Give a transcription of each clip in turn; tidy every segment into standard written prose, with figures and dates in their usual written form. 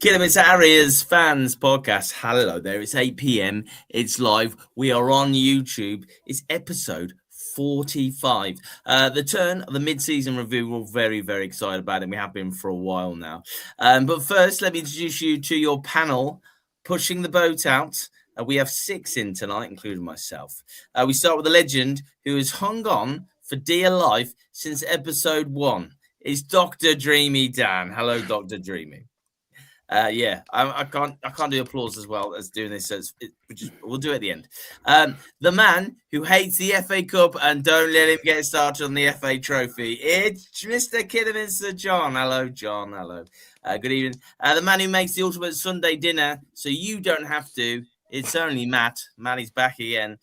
Kidderminster Harriers Fans Podcast. Hello there. It's 8 p.m. It's live. We are on YouTube. It's episode 45. The turn of the mid-season review. We're very, very excited about it. We have been for a while now. But first, let me introduce you to your panel pushing the boat out. We have 6 in tonight, including myself. We start with the legend who has hung on for dear life since episode 1. It's Dr. Dreamy Dan. Hello, Dr. Dreamy. I can't do applause as well as doing this. So we'll do it at the end. The man who hates the FA Cup and don't let him get started on the FA Trophy. It's Mr. Kidderminster John. Hello, John. Hello. Good evening. The man who makes the ultimate Sunday dinner so you don't have to. It's only Matt. Matty's back again.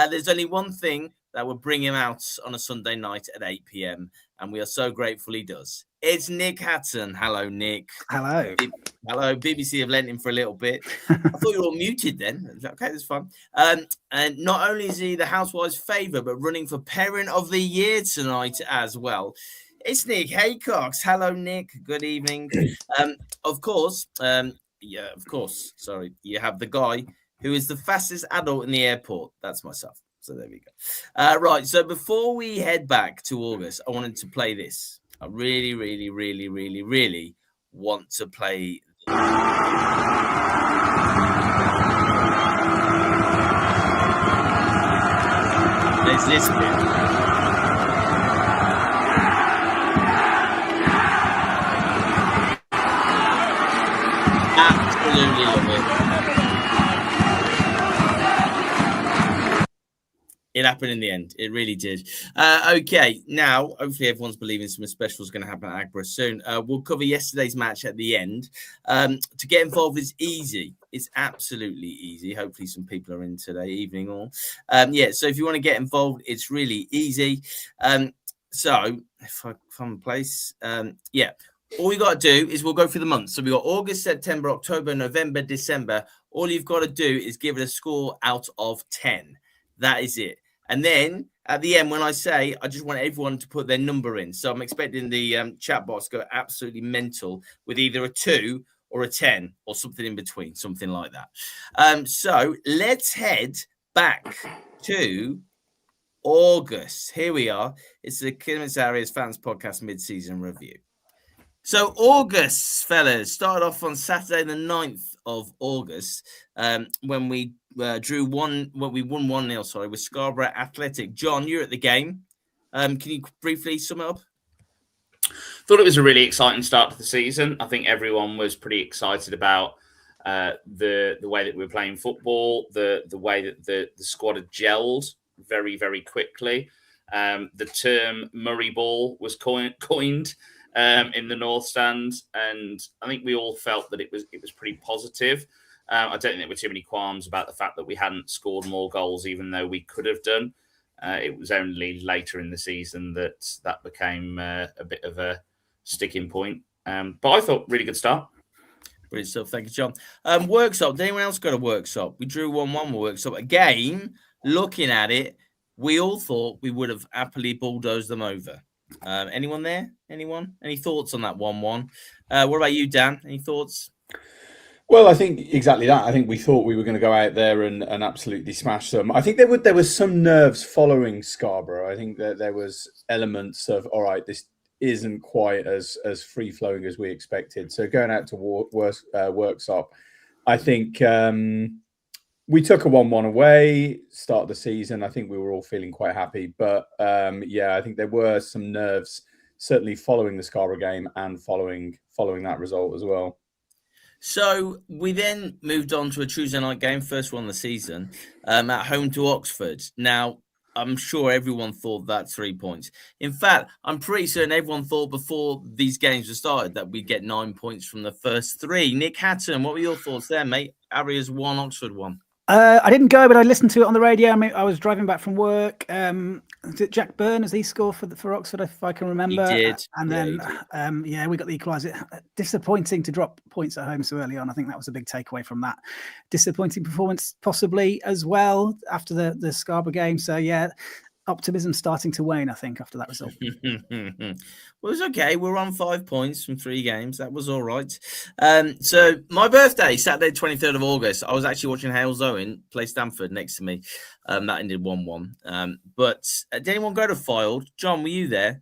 There's only one thing that will bring him out on a Sunday night at 8 p.m. and we are so grateful he does. It's Nick Hatton. Hello, Nick. Hello. Hello. BBC have lent him for a little bit. I thought you were all muted then. Okay, that's fine. And not only is he the Housewives' favourite, but running for Parent of the Year tonight as well. It's Nick Haycox. Hello, Nick. Good evening. Of course. Sorry. You have the guy who is the fastest adult in the airport. That's myself. So there we go. Right. So before we head back to August, I wanted to play this. I really, really, really, really, really want to play. There's this bit. Absolutely love it. It happened in the end. It really did. Okay, now, hopefully everyone's believing something special is going to happen at Agborough soon. We'll cover yesterday's match at the end. To get involved is easy. It's absolutely easy. Hopefully some people are in today, evening all. So if you want to get involved, it's really easy. So if I find a place, all we got to do is we'll go through the months. So we got August, September, October, November, December. All you've got to do is give it a score out of 10. That is it. And then at the end, when I say, I just want everyone to put their number in. So I'm expecting the chat box to go absolutely mental with either a 2 or a 10 or something in between, something like that. So let's head back to August. Here we are. It's the Kidderminster Harriers Fans Podcast mid-season review. So August, fellas, started off on Saturday the 9th of August when we we won 1-0, with Scarborough Athletic. John, you're at the game. Can you briefly sum it up? Thought it was a really exciting start to the season. I think everyone was pretty excited about the way that we were playing football, the way that the squad had gelled very, very quickly. The term Murray Ball was coined in the North Stand, and I think we all felt that it was pretty positive. I don't think there were too many qualms about the fact that we hadn't scored more goals, even though we could have done. It was only later in the season that became a bit of a sticking point. But I thought really good start. Brilliant stuff. Thank you, John. Workshop. Did anyone else go to Workshop? We drew 1-1 with Workshop. Again, looking at it, we all thought we would have happily bulldozed them over. Anyone there? Anyone? Any thoughts on that 1-1? What about you, Dan? Any thoughts? Well, I think exactly that. I think we thought we were going to go out there and absolutely smash them. I think there was some nerves following Scarborough. I think that there was elements of, all right, this isn't quite as free-flowing as we expected. So going out to Workshop, I think we took a 1-1 away, start of the season. I think we were all feeling quite happy. But, I think there were some nerves, certainly following the Scarborough game and following that result as well. So we then moved on to a Tuesday night game, first one of the season, at home to Oxford. Now, I'm sure everyone thought that 3 points. In fact, I'm pretty certain everyone thought before these games were started that we'd get 9 points from the first 3. Nick Hatton, what were your thoughts there, mate? Harriers 1, Oxford 1. I didn't go, but I listened to it on the radio. I was driving back from work. Did Jack Byrne, as he scored for Oxford, if I can remember? He did. And then, we got the equaliser. Disappointing to drop points at home so early on. I think that was a big takeaway from that. Disappointing performance possibly as well after the Scarborough game. So, optimism starting to wane, I think, after that result. Well, it's okay. We're on 5 points from 3 games. That was all right. So my birthday, Saturday, 23rd of August, I was actually watching Hales Owen play Stamford next to me. That ended 1-1. But did anyone go to Fylde? John, were you there?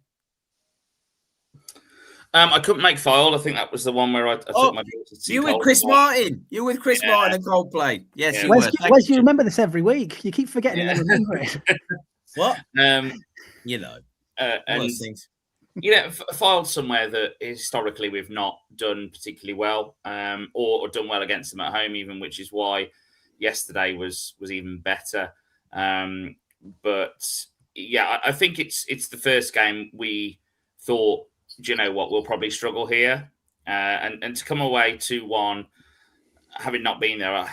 I couldn't make Fylde. I think that was the one where I took my daughter to see You were with Coldplay. Chris Martin. You were with Chris Martin and Coldplay. Yes, Yeah. you were. Wes, you remember this every week. You keep forgetting and then remember it. What? And things. Fylde somewhere that historically we've not done particularly well, or done well against them at home, even, which is why yesterday was even better. But yeah, I think it's the first game we thought, do you know what, we'll probably struggle here, and to come away 2-1, having not been there, I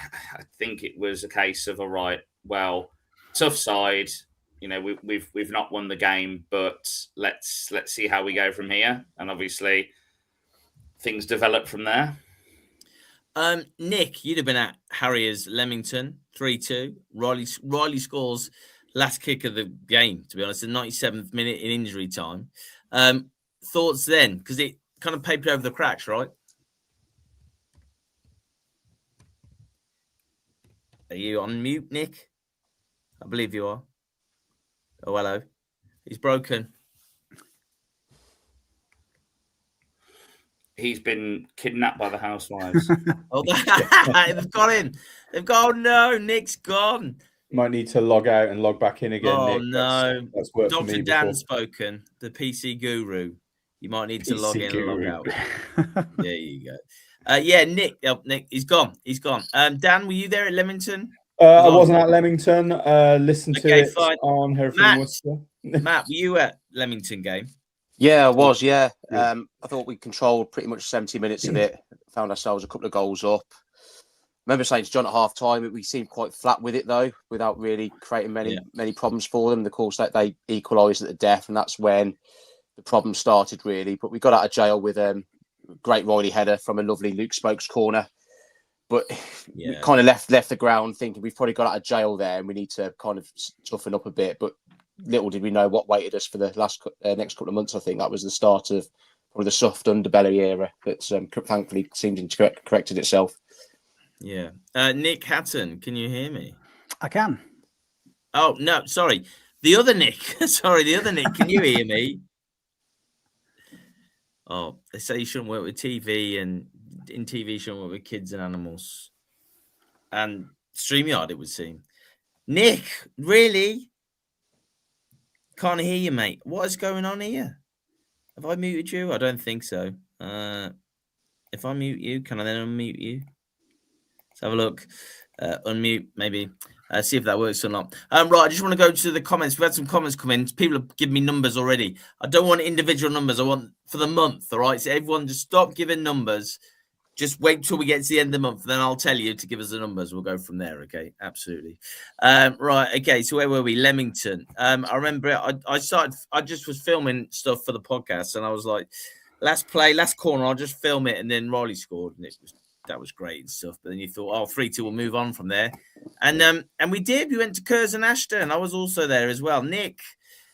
think it was a case of, all right, well, tough side. We've not won the game, but let's see how we go from here. And obviously, things develop from there. Nick, you'd have been at Harriers Leamington 3-2. Riley scores last kick of the game. To be honest, the 97th minute in injury time. Thoughts then, because it kind of papered over the cracks, right? Are you on mute, Nick? I believe you are. Oh, hello. He's broken. He's been kidnapped by the housewives. They've got him. They've gone. Oh, no, Nick's gone. Might need to log out and log back in again. Oh, Nick. no. That's worked for Dr. me Dan before. spoken, the PC guru. You might need to log in and log out. There you go. Nick, he's gone. He's gone. Dan, were you there at Leamington? I wasn't at Leamington. Listened to it fine. on Hereford Worcester. Matt, were you at Leamington game? Yeah, I was, yeah. I thought we controlled pretty much 70 minutes of it. Found ourselves a couple of goals up. I remember saying to John at half time, we seemed quite flat with it, though, without really creating many problems for them. Of course, they equalised at the death, and that's when the problem started, really. But we got out of jail with a great Riley header from a lovely Luke Spokes corner. But we kind of left the ground thinking we've probably got out of jail there and we need to kind of toughen up a bit. But little did we know what waited us for the next couple of months. I think that was the start of probably the soft underbelly era that's thankfully seemed to corrected itself. Yeah. Nick Hatton, can you hear me? I can. Oh, no, sorry. The other Nick. The other Nick. Can you hear me? Oh, they say you shouldn't work with TV, and in TV you shouldn't work with kids and animals. And StreamYard, it would seem. Nick, really? Can't hear you, mate. What is going on here? Have I muted you? I don't think so. If I mute you, can I then unmute you? Let's have a look. Unmute, maybe. See if that works or not. Right, I just want to go to the comments. We've had some comments come in. People have given me numbers already. I don't want individual numbers. I want for the month, all right? So everyone just stop giving numbers. Just wait till we get to the end of the month. Then I'll tell you to give us the numbers. We'll go from there, okay? Absolutely. Right, okay. So where were we? Leamington. I remember I just was filming stuff for the podcast, and I was like, last corner, I'll just film it. And then Riley scored, and that was great and stuff. But then you thought, 3-2, we'll move on from there. And we did. We went to Curzon Ashton. I was also there as well. Nick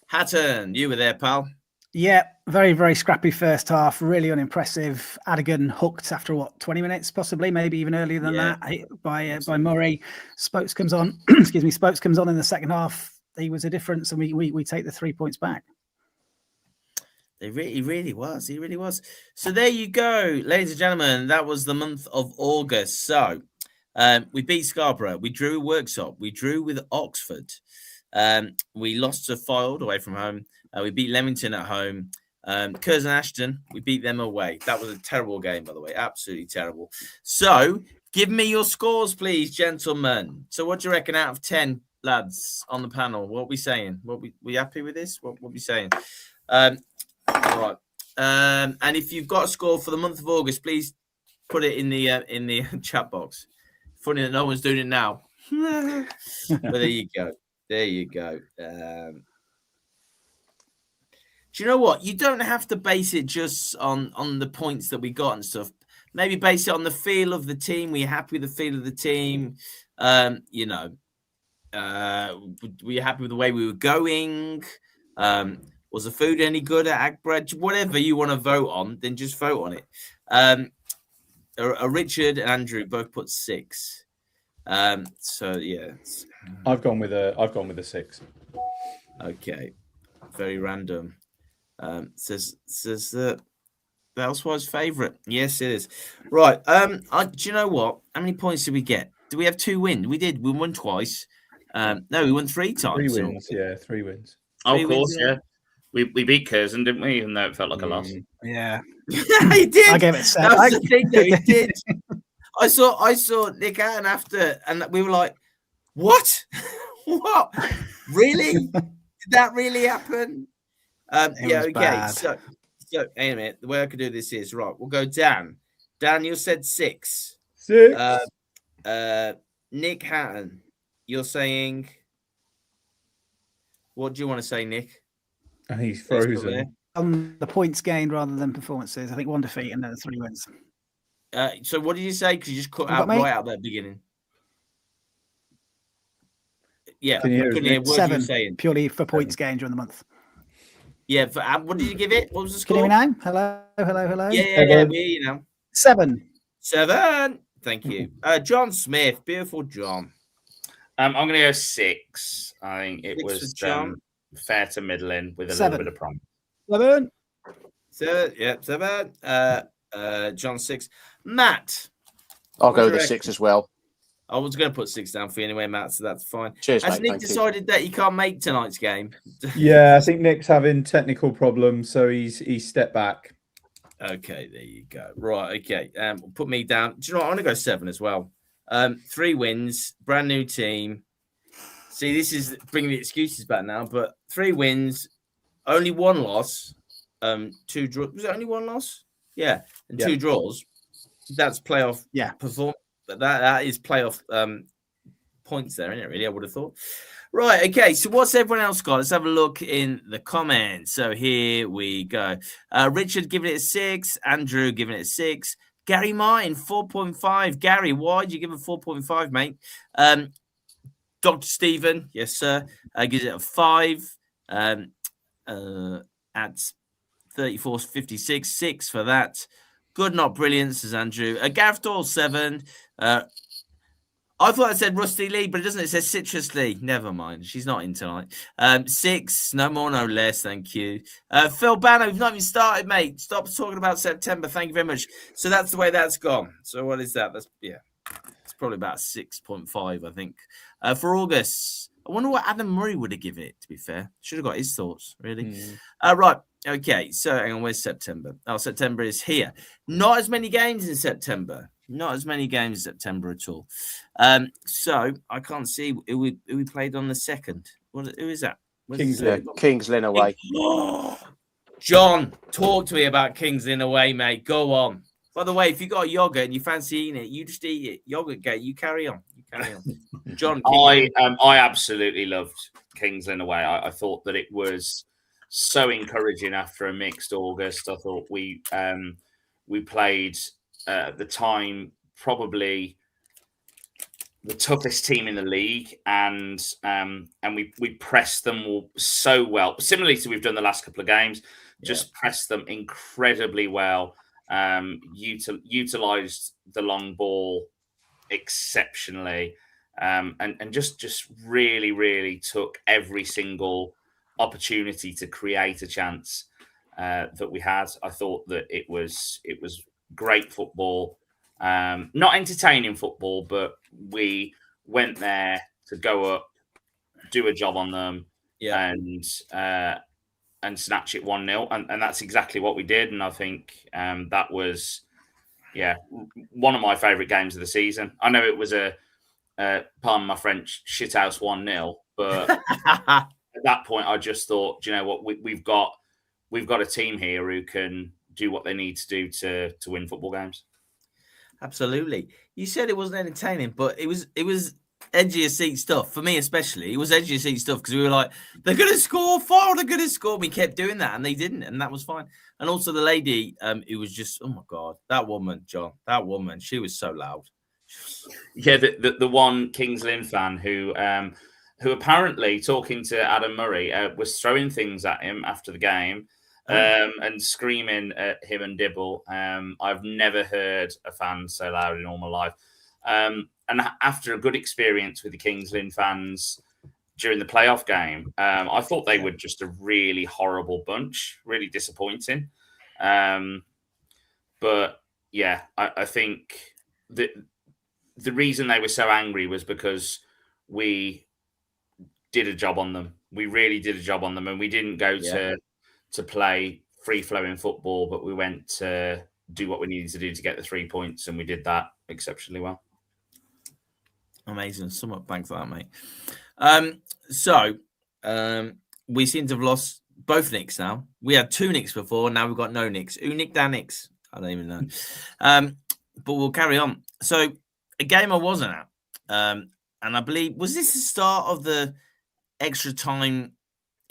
Hatton, you were there, pal. Yeah, very, very scrappy first half. Really unimpressive. Adigan hooked after 20 minutes, possibly, maybe even earlier than that, hit by Murray. Spokes comes on. Excuse me. Spokes comes on in the second half. He was a difference, and we take the 3 points back. He really was. He really was. So there you go, ladies and gentlemen. That was the month of August. So we beat Scarborough. We drew Worksop. We drew with Oxford. We lost to Fylde away from home. We beat Leamington at home. Curzon Ashton, we beat them away. That was a terrible game, by the way. Absolutely terrible. So give me your scores, please, gentlemen. So what do you reckon out of 10, lads, on the panel? What are we saying? We happy with this? What are we saying? All right. And if you've got a score for the month of August, please put it in the chat box. Funny that no one's doing it now. But there you go. There you go. Do you know what? You don't have to base it just on the points that we got and stuff. Maybe base it on the feel of the team. We're happy with the feel of the team. Were you happy with the way we were going? Was the food any good at Agbra? Whatever you want to vote on, then just vote on it. Richard and Andrew both put 6. So yeah, I've gone with a 6. Okay, very random. Says that Housewives' favourite. Yes, it is. Right. Do you know what? How many points did we get? Do we have 2 wins? We did. We won twice. No, we won 3 times. 3 wins. Yeah, 3 wins. Of course, yeah. We beat Curzon, didn't we? Even though it felt like a loss. Yeah. He did. I gave it 7. That was the thing, though. He did. I saw Nick Allen after, and we were like, "What? What? Really? Did that really happen?" Yeah. Okay. Bad. So, wait a minute. The way I could do this is right. We'll go Dan. Dan, you said 6. 6. Nick Hatton, you're saying. What do you want to say, Nick? And he's frozen. On the points gained rather than performances. I think 1 defeat and then 3 wins. So what did you say? Because you just cut You out got me? right out that beginning. Yeah, Can you hear I couldn't hear what you were 7 saying. purely for points gained during the month. Yeah, what did you give it? What was the Can you score? hear me now? Hello. Yeah, we hear you now. 7. 7. Thank you. John Smith, beautiful John. I'm going to go 6. I think it 6 was for John. fair to middling with a 7. little bit of promise. 7. 7. Yeah, 7. John 6. Matt. I'll What go do with you a 6 as well. I was going to put 6 down for you anyway, Matt, so that's fine. Cheers, Has mate. Nick Thank you. decided that he can't make tonight's game? Yeah, I think Nick's having technical problems, so he's stepped back. Okay, there you go. Right, okay. Put me down. Do you know what? I'm going to go 7 as well. 3 wins, brand new team. See, this is bringing the excuses back now, but 3 wins, only 1 loss, 2 draws. Was it only 1 loss? Yeah, and 2 draws. That's playoff perform. That is playoff points there, isn't it? Really, I would have thought. Right, okay. So what's everyone else got? Let's have a look in the comments. So here we go. Richard giving it a 6. Andrew giving it a 6. Gary Martin 4.5. Gary, why did you give it 4.5, mate? Dr. Stephen, yes sir, gives it a 5. At 34.56, 6 for that. Good, not brilliant, says Andrew. Gareth Doyle 7. I thought I said Rusty Lee, but it doesn't. It says Citrus Lee. Never mind. She's not in tonight. 6. No more, no less. Thank you. Phil Banner, we've not even started, mate. Stop talking about September. Thank you very much. So that's the way that's gone. So what is that? It's probably about 6.5, I think. For August, I wonder what Adam Murray would have given it, to be fair. Should have got his thoughts, really. Right. Okay. So hang on. Where's September? Oh, September is here. Not as many games in September. Not as many games in September at all. So I can't see who we played on the 2nd. Who is that? Kings Lynn away. John, talk to me about Kings Lynn away, mate. Go on. By the way, if you got a yogurt and you fancy eating it, you just eat it. Yogurt gate. You carry on. John, I absolutely loved Kings Lynn away. I thought that it was so encouraging after a mixed August. I thought we played at the time probably the toughest team in the league, and we pressed them so well. Similarly to we've done the last couple of games, just pressed them incredibly well. Utilized the long ball exceptionally, and just really took every single opportunity to create a chance that we had. I thought that it was great football, not entertaining football, but we went there to go up, do a job on them, and snatch it 1-0, and that's exactly what we did. And I think that was one of my favourite games of the season. I know it was pardon my French, shithouse 1-0, but at that point I just thought, do you know what, we've got a team here who can do what they need to do to win football games. Absolutely. You said it wasn't entertaining, but it was edge of your seat stuff. For me especially, it was edge of your seat stuff because we were like, they're going to score 4, they're going to score. We kept doing that and they didn't, and that was fine. And also the lady, it was just, oh my God, that woman, John, she was so loud. Yeah, the one Kings Lynn fan who who apparently, talking to Adam Murray, was throwing things at him after the game and screaming at him and Dibble. I've never heard a fan so loud in all my life. And after a good experience with the Kings Lynn fans during the playoff game, I thought they were just a really horrible bunch, really disappointing. But yeah, I think the reason they were so angry was because we did a job on them. We really did a job on them, and we didn't go to play free-flowing football, but we went to do what we needed to do to get the 3 points, and we did that exceptionally well. Amazing. Somewhat thanks for that, mate. We seem to have lost both Nicks now. We had 2 Nicks before, now we've got no Nicks. Who nicked our Nicks? I don't even know. But we'll carry on. So, a game I wasn't at, and I believe, was this the start of the extra time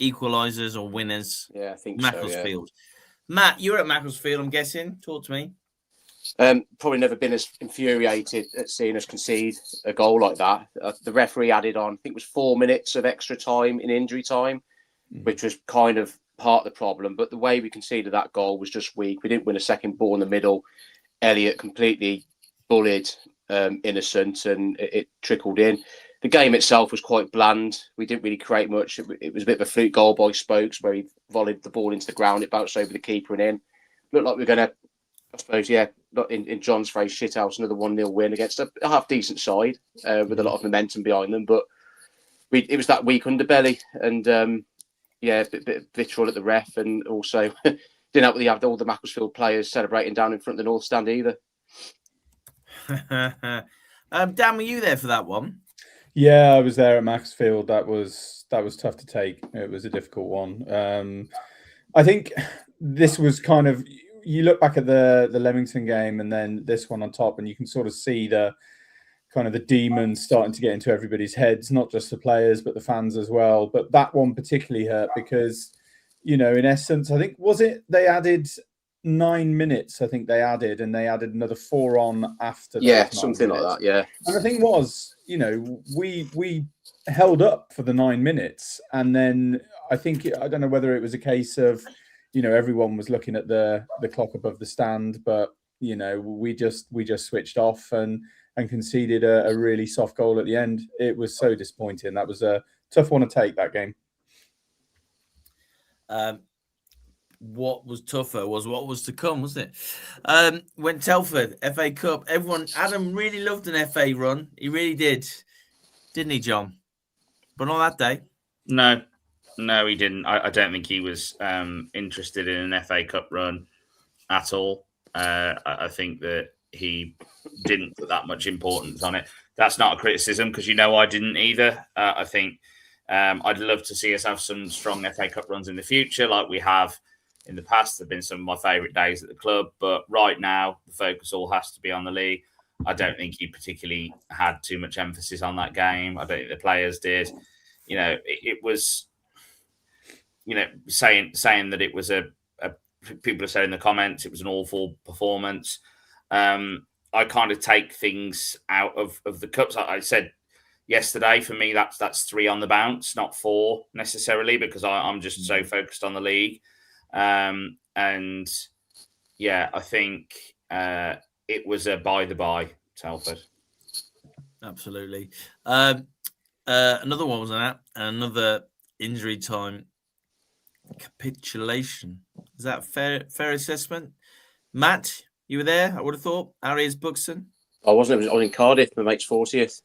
equalisers or winners? Yeah, I think Macclesfield. So, yeah. Matt, you're at Macclesfield, I'm guessing. Talk to me. Probably never been as infuriated at seeing us concede a goal like that. The referee added on, I think it was 4 minutes of extra time in injury time, which was kind of part of the problem. But the way we conceded that goal was just weak. We didn't win a second ball in the middle. Elliott completely bullied Innocent, and it trickled in. The game itself was quite bland. We didn't really create much. It was a bit of a fluke goal by Spokes where he volleyed the ball into the ground. It bounced over the keeper and in. Looked like we were going to, I suppose, not in John's phrase, shithouse another 1-0 win against a half-decent side with a lot of momentum behind them. But it was that weak underbelly and, a bit vitriol at the ref, and also didn't help that you had all the Macclesfield players celebrating down in front of the North Stand either. Dan, were you there for that one? Yeah, I was there at Macclesfield. That was tough to take. It was a difficult one. I think this was kind of, you look back at the Leamington game and then this one on top, and you can sort of see the kind of the demons starting to get into everybody's heads, not just the players, but the fans as well. But that one particularly hurt because, in essence, I think, they added 9 minutes, and they added another 4 on after. Yeah, something like that, yeah. And the thing was, we held up for the 9 minutes, and then I don't know whether it was a case of, everyone was looking at the clock above the stand, but we just switched off and conceded a really soft goal at the end. It was so disappointing. That was a tough one to take, that game. What was tougher was what was to come, wasn't it? When Telford, FA Cup, Adam really loved an FA run. He really did. Didn't he, John? But on that day. No, he didn't. I don't think he was interested in an FA Cup run at all. I think that he didn't put that much importance on it. That's not a criticism because I didn't either. I think I'd love to see us have some strong FA Cup runs in the future like we have in the past. They've been some of my favourite days at the club. But right now, the focus all has to be on the league. I don't think he particularly had too much emphasis on that game. I don't think the players did. It was... saying that it was people have said in the comments it was an awful performance. I kind of take things out of the cups. I said yesterday, for me, that's 3 on the bounce, not 4 necessarily, because I'm just so focused on the league. I think it was a by the by, Telford. Absolutely. Another one was that, another injury time capitulation. Is that fair assessment? Matt, you were there, I would have thought. Harriers Buxton. I wasn't. I was in Cardiff, my mate's 40th.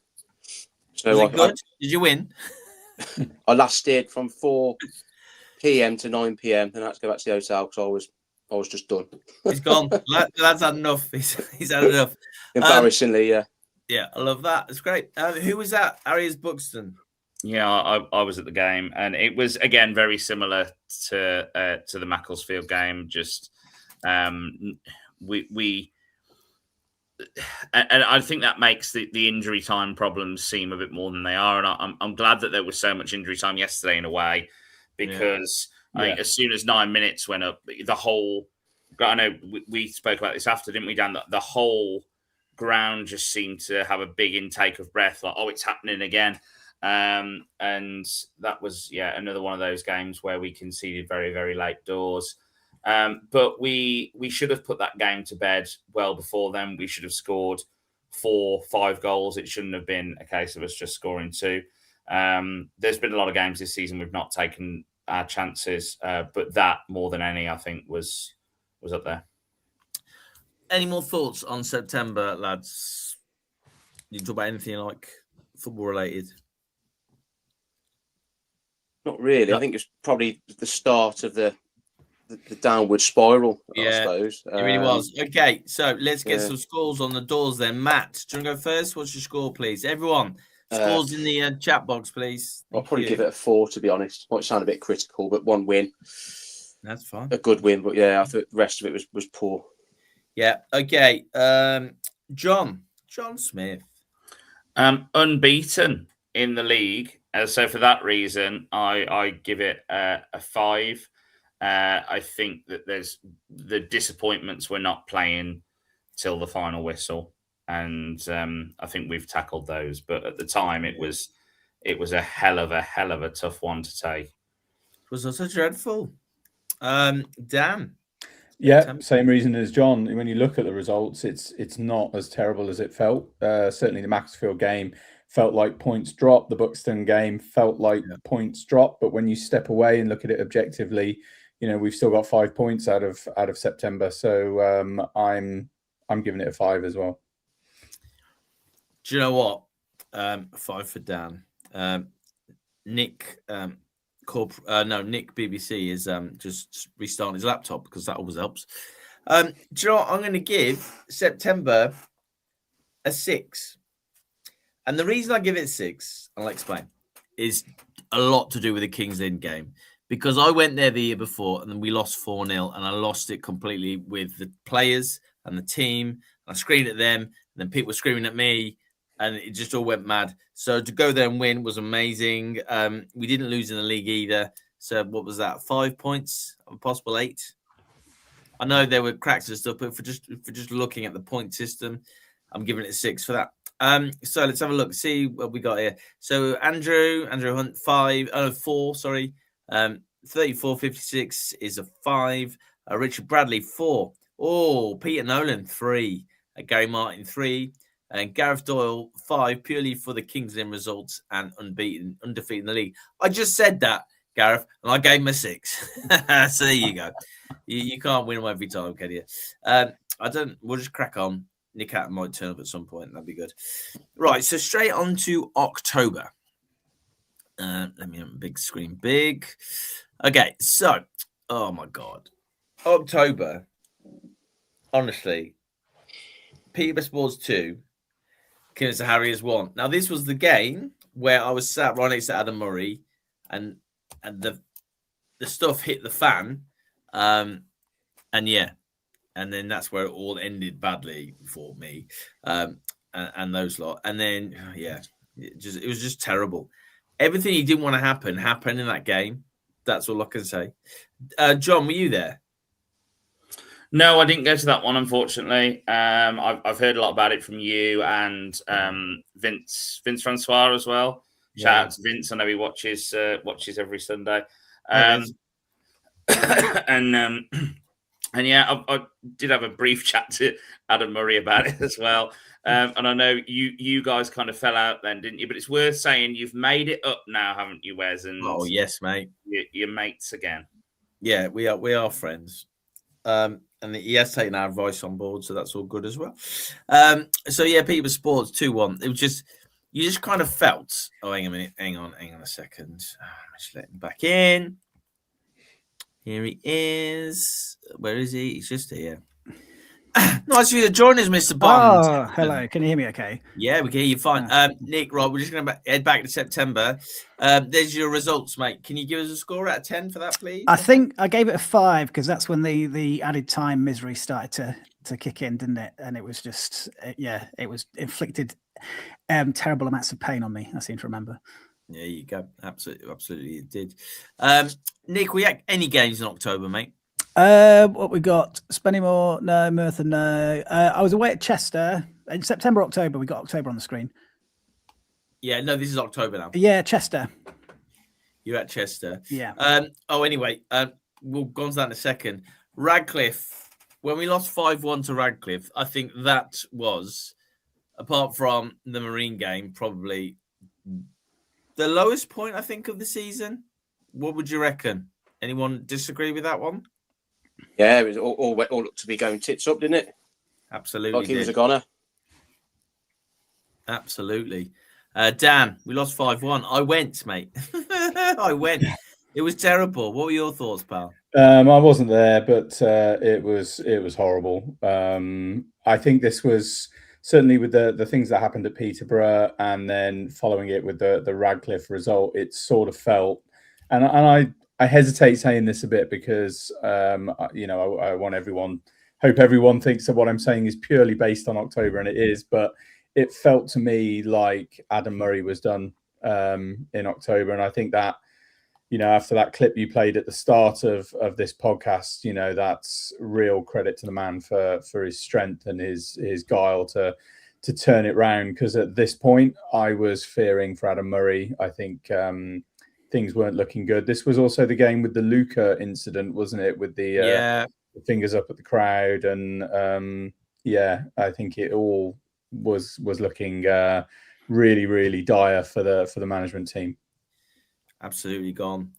So was it good? Did you win? I last stayed from 4 p.m. to 9 p.m. and I had to go back to the hotel because I was just done. He's gone. That's had enough. He's had enough. Embarrassingly, yeah. Yeah, I love that. It's great. Who was that? Harriers Buxton. Yeah, I was at the game, and it was again very similar to the Macclesfield game. Just we and I think that makes the injury time problems seem a bit more than they are. And I'm glad that there was so much injury time yesterday in a way, because I think as soon as 9 minutes went up, the whole. I know we spoke about this after, didn't we, Dan? The whole ground just seemed to have a big intake of breath, like, oh, it's happening again. And that was, another one of those games where we conceded very, very late doors. But we should have put that game to bed well before then. We should have scored 4-5 goals. It shouldn't have been a case of us just scoring 2. There's been a lot of games this season we've not taken our chances, but that more than any, I think, was up there. Any more thoughts on September, lads? You talk about anything like football related? Not really. I think it's probably the start of the downward spiral, I suppose. It really was. Okay, so let's get some scores on the doors then. Matt, do you want to go first? What's your score, please? Everyone, scores in the chat box, please. I'll probably give it a 4, to be honest. Might sound a bit critical, but 1 win. That's fine. A good win, but I thought the rest of it was poor. Yeah, okay. John Smith. Unbeaten in the league. So for that reason, I give it a 5. I think that there's the disappointments we're not playing till the final whistle, and I think we've tackled those. But at the time, it was a hell of a tough one to take. It was also dreadful. Dan. Yeah, same reason as John. When you look at the results, it's not as terrible as it felt. Certainly, the Macclesfield game felt like points dropped. The Buxton game felt like points dropped. But when you step away and look at it objectively, we've still got 5 points out of September. So I'm giving it a 5 as well. Do you know what? 5 for Dan. Nick. Nick BBC is just restarting his laptop because that always helps. Do you know what? I'm going to give September a 6. And the reason I give it 6, I'll explain, is a lot to do with the Kings Lynn game. Because I went there the year before and then we lost 4-0 and I lost it completely with the players and the team. I screamed at them and then people were screaming at me and it just all went mad. So to go there and win was amazing. We didn't lose in the league either. So what was that? 5 points, a possible 8. I know there were cracks and stuff, but for just looking at the point system, I'm giving it a 6 for that. So let's have a look, see what we got here. So Andrew Hunt 4, sorry. 34.56 is a 5. Richard Bradley 4. Oh, Peter Nolan 3. Gary Martin 3. And Gareth Doyle 5, purely for the Kings Lynn results and undefeated in the league. I just said that, Gareth, and I gave him a 6. So there you go. You can't win them every time, can you? We'll just crack on. Nick Hatton might turn up at some point. That'd be good. Right, so straight on to October. Let me have a big screen. Big. Okay, so, oh my God. October, honestly, Peterborough Sports 2, Kidderminster Harriers 1. Now, this was the game where I was sat right next to Adam Murray and the stuff hit the fan. And then that's where it all ended badly for me and those lot. And then, it was just terrible. Everything he didn't want to happen happened in that game. That's all I can say. John, were you there? No, I didn't go to that one, unfortunately. I've heard a lot about it from you and Vince Francois as well. Shout out to Vince. I know he watches every Sunday. I did have a brief chat to Adam Murray about it as well. And I know you guys kind of fell out then, didn't you? But it's worth saying you've made it up now, haven't you, Wes? And oh, yes, mate. You're mates again. Yeah, we are friends. And he has taken our advice on board, so that's all good as well. Peterborough Sports 2-1. It was just, you just kind of felt, hang on a second. Just let him back in. Here he is. Where is he? He's just here. Nice of you to join us, Mr. Bond. Oh, hello. Can you hear me okay? Yeah, we can hear you fine. Nick, right, we're just going to head back to September. There's your results, mate. Can you give us a score out of 10 for that, please? I think I gave it a 5 because that's when the added time misery started to kick in, didn't it? And it was just, it was inflicted terrible amounts of pain on me, I seem to remember. There you go. Absolutely it did. Nick, we had any games in October, mate? What we got? Spennymoor, no. Merthyr, no. I was away at Chester in September, October. We got October on the screen. Yeah, no, this is October now. Yeah, Chester. You're at Chester. Yeah. Anyway, we'll go on to that in a second. Radcliffe, when we lost 5-1 to Radcliffe, I think that was, apart from the Marine game, probably the lowest point, I think, of the season. What would you reckon? Anyone disagree with that one? Yeah, it was all looked to be going tits up, didn't it? Absolutely. Like he was a goner. Absolutely. Dan, we lost 5-1. I went, mate. I went. It was terrible. What were your thoughts, pal? I wasn't there, but it was horrible. I think this was certainly with the things that happened at Peterborough, and then following it with the Radcliffe result, it sort of felt, and I hesitate saying this a bit because I want hope everyone thinks that what I'm saying is purely based on October, and it is, but it felt to me like Adam Murray was done in October, and I think that, after that clip you played at the start of this podcast, that's real credit to the man for his strength and his guile to turn it round. Because at this point, I was fearing for Adam Murray. I think things weren't looking good. This was also the game with the Luca incident, wasn't it? With the fingers up at the crowd, and I think it all was looking really, really dire for the management team. Absolutely gone.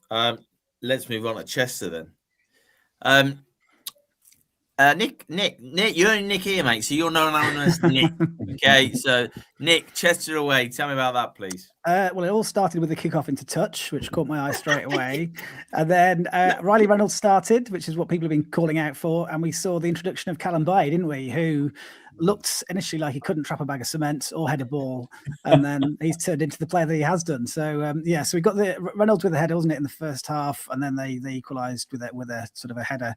Let's move on to Chester then. Nick, you're only Nick here, mate, so you're known as Nick. Okay, so Nick, Chester away. Tell me about that, please. Well, it all started with the kickoff into touch, which caught my eye straight away. And then Riley Reynolds started, which is what people have been calling out for. And we saw the introduction of Callum Bay, didn't we? Who looked initially like he couldn't trap a bag of cement or head a ball. And then he's turned into the player that he has done. So, so we got the Reynolds with a header, wasn't it, in the first half? And then they equalised with a sort of a header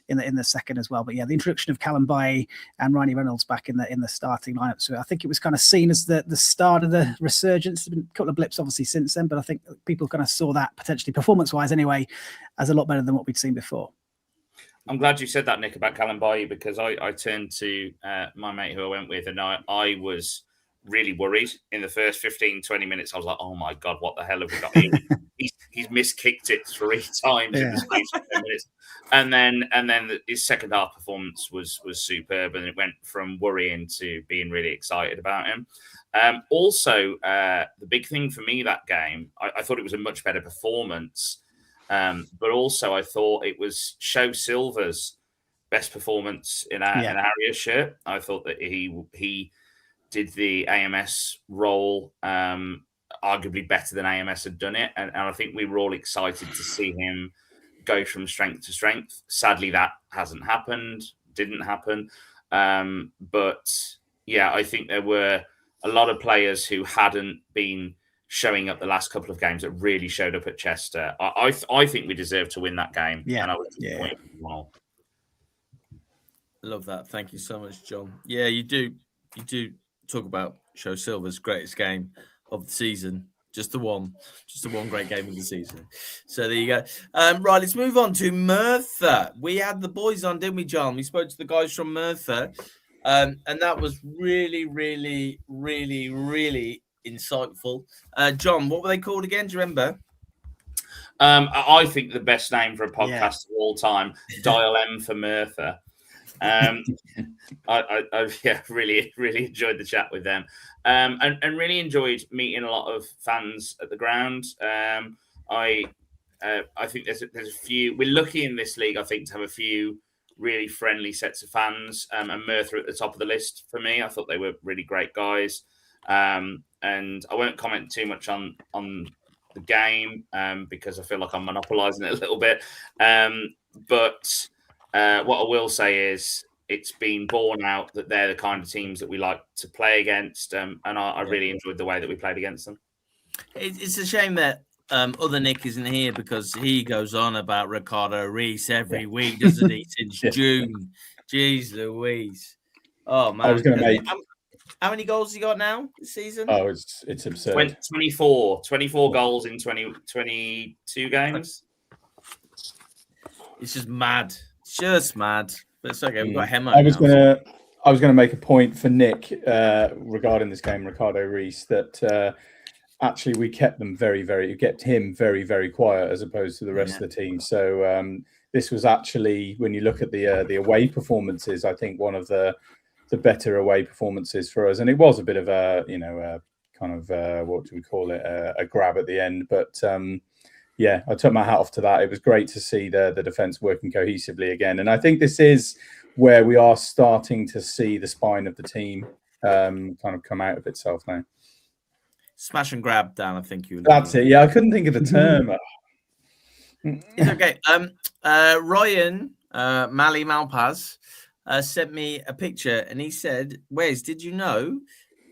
in the second as well. But yeah, the introduction of Callum Bay and Riley Reynolds back in the starting lineup. So I think it was kind of seen as the start of the resurgence. There's been a couple of blips obviously since then, but I think people kind of saw that potentially performance-wise anyway as a lot better than what we'd seen before. I'm glad you said that, Nick, about Callum Bailly, because I turned to my mate who I went with, and I was really worried in the first 15, 20 minutes. I was like, oh my God, what the hell have we got here? He's miskicked it 3 times in the space of 10 minutes. And then his second half performance was superb, and it went from worrying to being really excited about him. Also, the big thing for me that game, I thought it was a much better performance. But also I thought it was Show Silver's best performance in an Harriers shirt. I thought that he did the AMS role arguably better than AMS had done it. And I think we were all excited to see him go from strength to strength. Sadly, that didn't happen. But yeah, I think there were a lot of players who hadn't been showing up the last couple of games that really showed up at Chester. I think we deserve to win that game. Yeah. And I was disappointed as well. Love that. Thank you so much, John. Yeah, you do talk about Show Silver's greatest game of the season. Just the one great game of the season. So there you go. Right, let's move on to Merthyr. We had the boys on, didn't we, John? We spoke to the guys from Merthyr. And that was really, really, really, really insightful. John, what were they called again? Do you remember? I think the best name for a podcast of all time, Dial M for Merthyr. I really, really enjoyed the chat with them, and really enjoyed meeting a lot of fans at the ground. I think there's a few. We're lucky in this league, I think, to have a few really friendly sets of fans, and Merthyr at the top of the list for me. I thought they were really great guys. And I won't comment too much on the game because I feel like I'm monopolising it a little bit. But what I will say is it's been borne out that they're the kind of teams that we like to play against. And I really enjoyed the way that we played against them. It's a shame that other Nick isn't here because he goes on about Ricardo Reis every week, doesn't he? Since June. Jeez Louise. Oh, man. I was going to make... How many goals he got now this season? Oh, it's absurd. 24 goals in 22 games. It's just mad. It's just mad. But it's okay. We've got Hemo. I was going to make a point for Nick regarding this game, Ricardo Reis, that actually we kept him very, very quiet as opposed to the rest of the team. So this was actually, when you look at the away performances, I think one of the better away performances for us. And it was a bit of a, kind of, what do we call it, a grab at the end. But yeah, I took my hat off to that. It was great to see the defence working cohesively again. And I think this is where we are starting to see the spine of the team kind of come out of itself now. Smash and grab, Dan, I think you. That's it. Yeah, I couldn't think of the term. It's okay. Ryan Mali Malpaz sent me a picture and he said, Wes, did you know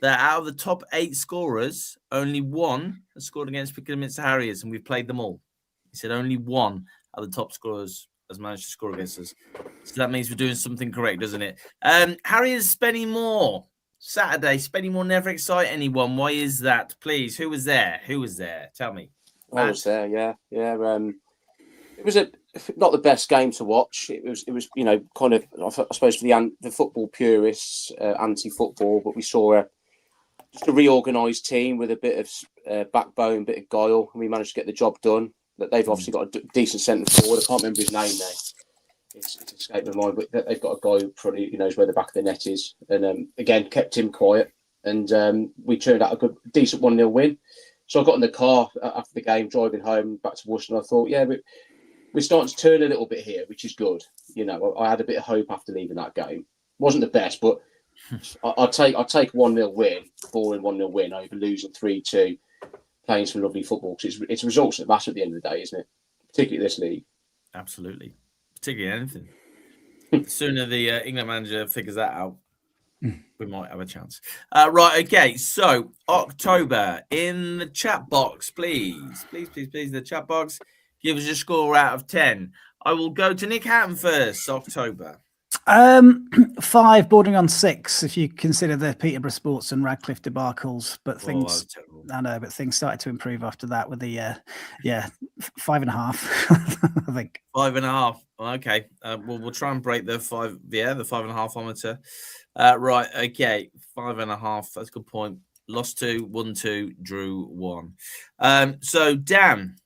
that out of the top 8 scorers, only one has scored against Kidderminster Harriers, and we've played them all? He said only one of the top scorers has managed to score against us. So that means we're doing something correct, doesn't it? Harriers spending more Saturday. Spending more never excite anyone. Why is that? Please, who was there? Tell me. I was there, yeah. It was not the best game to watch. It was kind of, I suppose, for the football purists, anti-football, but we saw just a reorganised team with a bit of backbone, a bit of guile, and we managed to get the job done. That they've obviously got a decent centre forward. I can't remember his name now. It's escaped my mind, but they've got a guy who probably knows where the back of the net is, and again kept him quiet, and we turned out a decent 1-0 win. So I got in the car after the game, driving home back to Worcester, and I thought, yeah, we're starting to turn a little bit here, which is good. I had a bit of hope after leaving that game. Wasn't the best, but I'll take 1-0 win, boring 1-0 win over losing 3-2, playing some lovely football, because it's results that matter at the end of the day, isn't it? Particularly this league. Absolutely. Particularly anything. The sooner the England manager figures that out, we might have a chance. Right, okay. So, October, in the chat box, please, the chat box, give us a score out of 10. I will go to Nick Hatton first, October. 5, bordering on 6, if you consider the Peterborough Sports and Radcliffe debacles. But things, I know, but things started to improve after that with the 5.5. I think 5.5. Okay, we'll try and break the 5. Yeah, the 5.5-ometer. Right, okay, 5.5. That's a good point. Lost 2, won 2, drew 1. So Dan,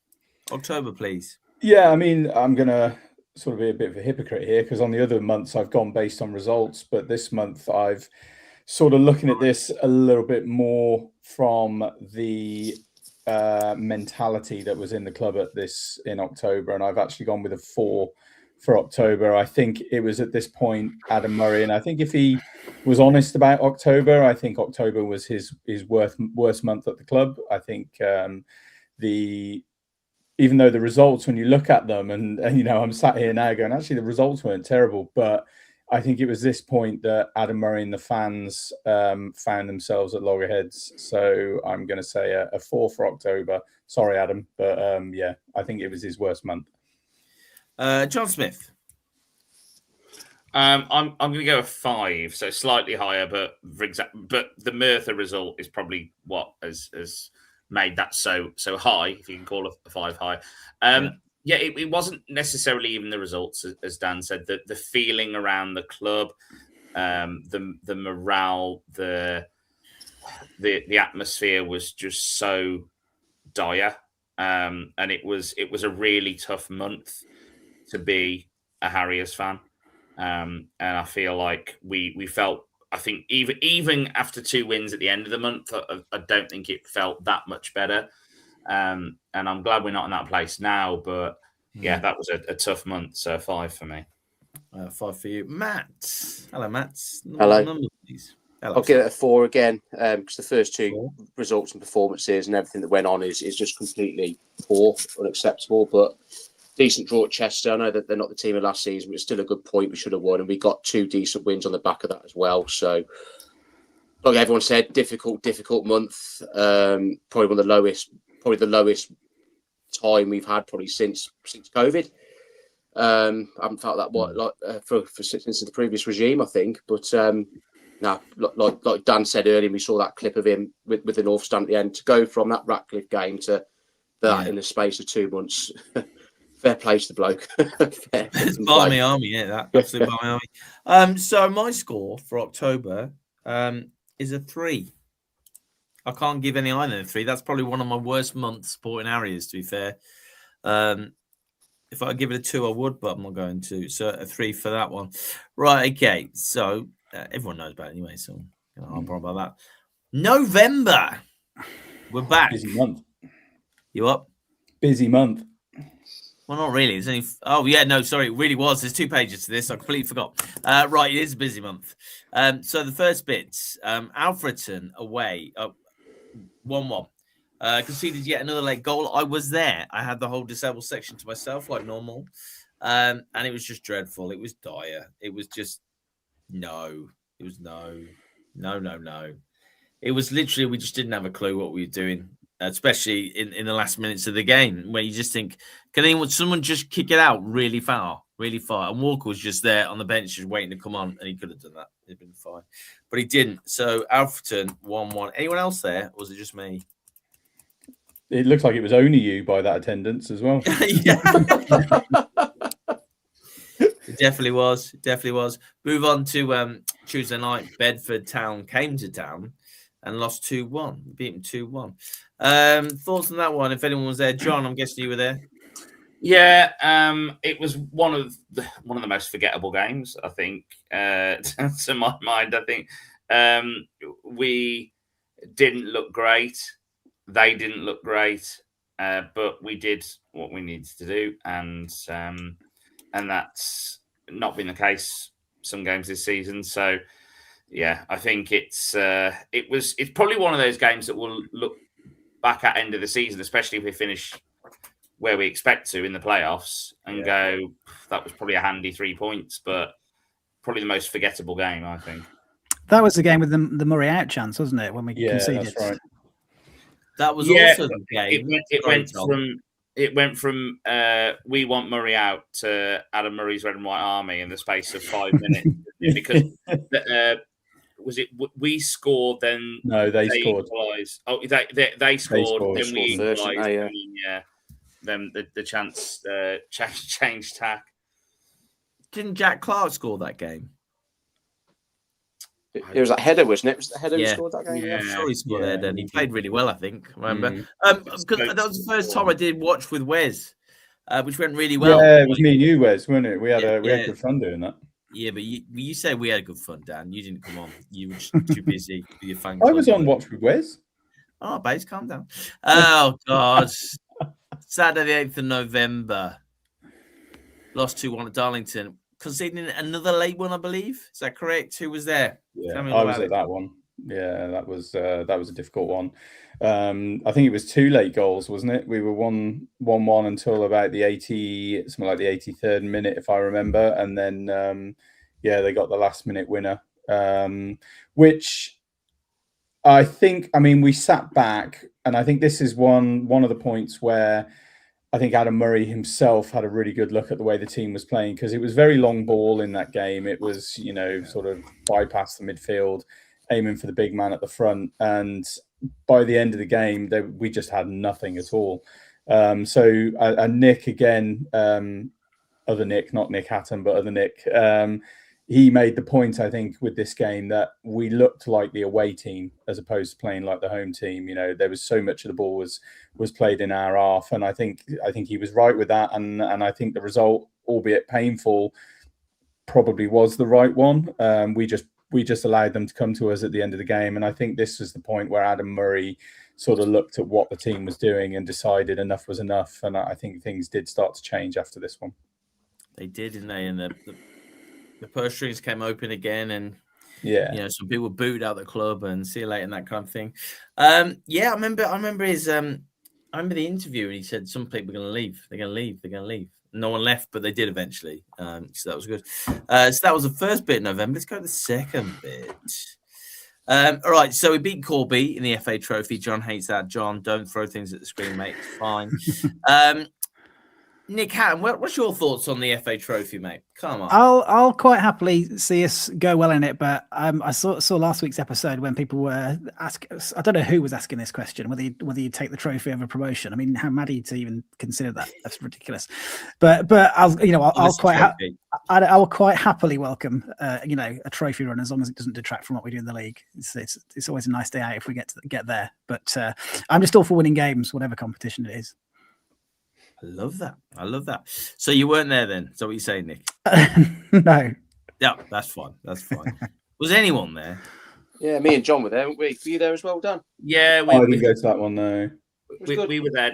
October, please. Yeah, I mean, I'm gonna sort of be a bit of a hypocrite here, because on the other months I've gone based on results, but this month I've sort of looking at this a little bit more from the mentality that was in the club in October, and I've actually gone with a 4 for October. I think it was at this point Adam Murray, and I think if he was honest about October, I think October was his worst month at the club. I think even though the results, when you look at them, and I'm sat here now going, actually, the results weren't terrible, but I think it was this point that Adam Murray and the fans found themselves at loggerheads. So I'm going to say a 4 for October. Sorry, Adam, but yeah, I think it was his worst month. John Smith. I'm going to go a 5, so slightly higher, but the Merthyr result is probably what has made that so high, if you can call a 5 high. It wasn't necessarily even the results, as Dan said. The feeling around the club, the morale, the atmosphere was just so dire, and it was a really tough month to be a Harriers fan, and I feel like we felt. I think even after 2 wins at the end of the month, I don't think it felt that much better. And I'm glad we're not in that place now. But yeah, that was a tough month. So 5 for me. 5 for you. Matt. Hello, Matt. Hello. Number, please. Hello, I'll give it a 4 again, because the first 2 results and performances and everything that went on is just completely poor, unacceptable. But decent draw at Chester. I know that they're not the team of last season, but it's still a good point. We should have won, and we got 2 decent wins on the back of that as well. So, like everyone said, difficult month. Probably the lowest time we've had probably since COVID. I haven't felt that since the previous regime, I think. But like Dan said earlier, we saw that clip of him with the North Stand at the end. To go from that Ratcliffe game to that in the space of 2 months. Fair play to the bloke. It's Barmy Army, that absolute Barmy Army. So my score for October is a 3. I can't give any either than 3. That's probably one of my worst months supporting Harriers, to be fair. If I give it a 2, I would, but I'm not going to. So a 3 for that one. Right, okay. So everyone knows about it anyway, so I'll bother about that. November. We're back. Busy month. You up? Busy month. Well, not really. It's only. Oh, yeah, no, sorry. It really was. There's 2 pages to this. I completely forgot. Right, it is a busy month. So the first bits, Alfreton away, 1-1. Conceded yet another late goal. I was there. I had the whole disabled section to myself, like normal. And it was just dreadful. It was dire. It was just no. It was no. It was literally, we just didn't have a clue what we were doing, especially in the last minutes of the game, where you just think, can someone just kick it out really far? And Walker was just there on the bench, just waiting to come on, and he could have done that. It'd been fine. But he didn't. So Alfreton 1-1. Anyone else there? Or was it just me? It looks like it was only you by that attendance as well. Yeah. It definitely was. Move on to Tuesday night. Bedford Town came to town and lost 2-1. Beat them 2-1. Thoughts on that one? If anyone was there, John, I'm guessing you were there. Yeah, it was one of the most forgettable games, I think, to my mind. I think we didn't look great. They didn't look great, but we did what we needed to do, and that's not been the case some games this season. So, yeah, I think it's probably one of those games that we'll look back at end of the season, especially if we finish where we expect to in the playoffs, and go, that was probably a handy 3 points, but probably the most forgettable game, I think. That was the game with the Murray out chance, wasn't it? When we conceded. That's right. That was also the game. It went from we want Murray out to Adam Murray's Red and White Army in the space of 5 minutes, because was it we scored, then no, they scored. Equalised. Oh, they scored, then we equalised. Yeah. Then the chance changed tack. Didn't Jack Clark score that game? It was that header, wasn't it? It was the header who scored that game. Yeah, I'm sure he scored there. Then he played really well, I think. Remember, because that was the first time I did watch with Wes, which went really well. Yeah, it was me and you, Wes, wasn't it? We had good fun doing that. Yeah, but you say we had good fun, Dan. You didn't come on. You were just too busy with your fan club. I was on Watch with Wes. Oh, babes, calm down. Oh God. Saturday, the 8th of November. Lost 2-1 at Darlington. Conceding another late one, I believe. Is that correct? Who was there? Yeah, I was at that one. Yeah, that was a difficult one. I think it was 2 late goals, wasn't it? We were 1-1 until about the 83rd minute, if I remember, and then they got the last minute winner, which I think. I mean, we sat back, and I think this is one of the points where I think Adam Murray himself had a really good look at the way the team was playing, because it was very long ball in that game. It was, sort of bypass the midfield, aiming for the big man at the front. And by the end of the game, we just had nothing at all. So Nick, again, other Nick, not Nick Hatton, but other Nick, he made the point, I think, with this game that we looked like the away team as opposed to playing like the home team. There was so much of the ball was played in our half, and I think he was right with that. And I think the result, albeit painful, probably was the right one. We just allowed them to come to us at the end of the game, and I think this was the point where Adam Murray sort of looked at what the team was doing and decided enough was enough. And I think things did start to change after this one. They did, didn't they? And the purse strings came open again, and some people were booed out the club and see you later and that kind of thing. I remember his I remember the interview, and he said some people are going to leave. They're going to leave. No one left, but they did eventually. So that was good. So that was the first bit of November. Let's go to the second bit. All right, so we beat Corby in the FA Trophy. John hates that. John, don't throw things at the screen, mate. It's fine. Nick Hatton, what's your thoughts on the FA Trophy, mate? Come on. I'll quite happily see us go well in it, but I saw last week's episode when people were asking. I don't know who was asking this question, whether you take the trophy over promotion. I mean, how mad are you to even consider that? That's ridiculous. But I'll quite happily welcome a trophy run as long as it doesn't detract from what we do in the league. It's always a nice day out if we get there. But I'm just all for winning games, whatever competition it is. I love that. So you weren't there then? Is that what you're saying, Nick? No. Yeah, that's fine. Was anyone there? Yeah, me and John were there, weren't we? Were you there as well, Dan? Yeah, I didn't go to that one, no. We were there.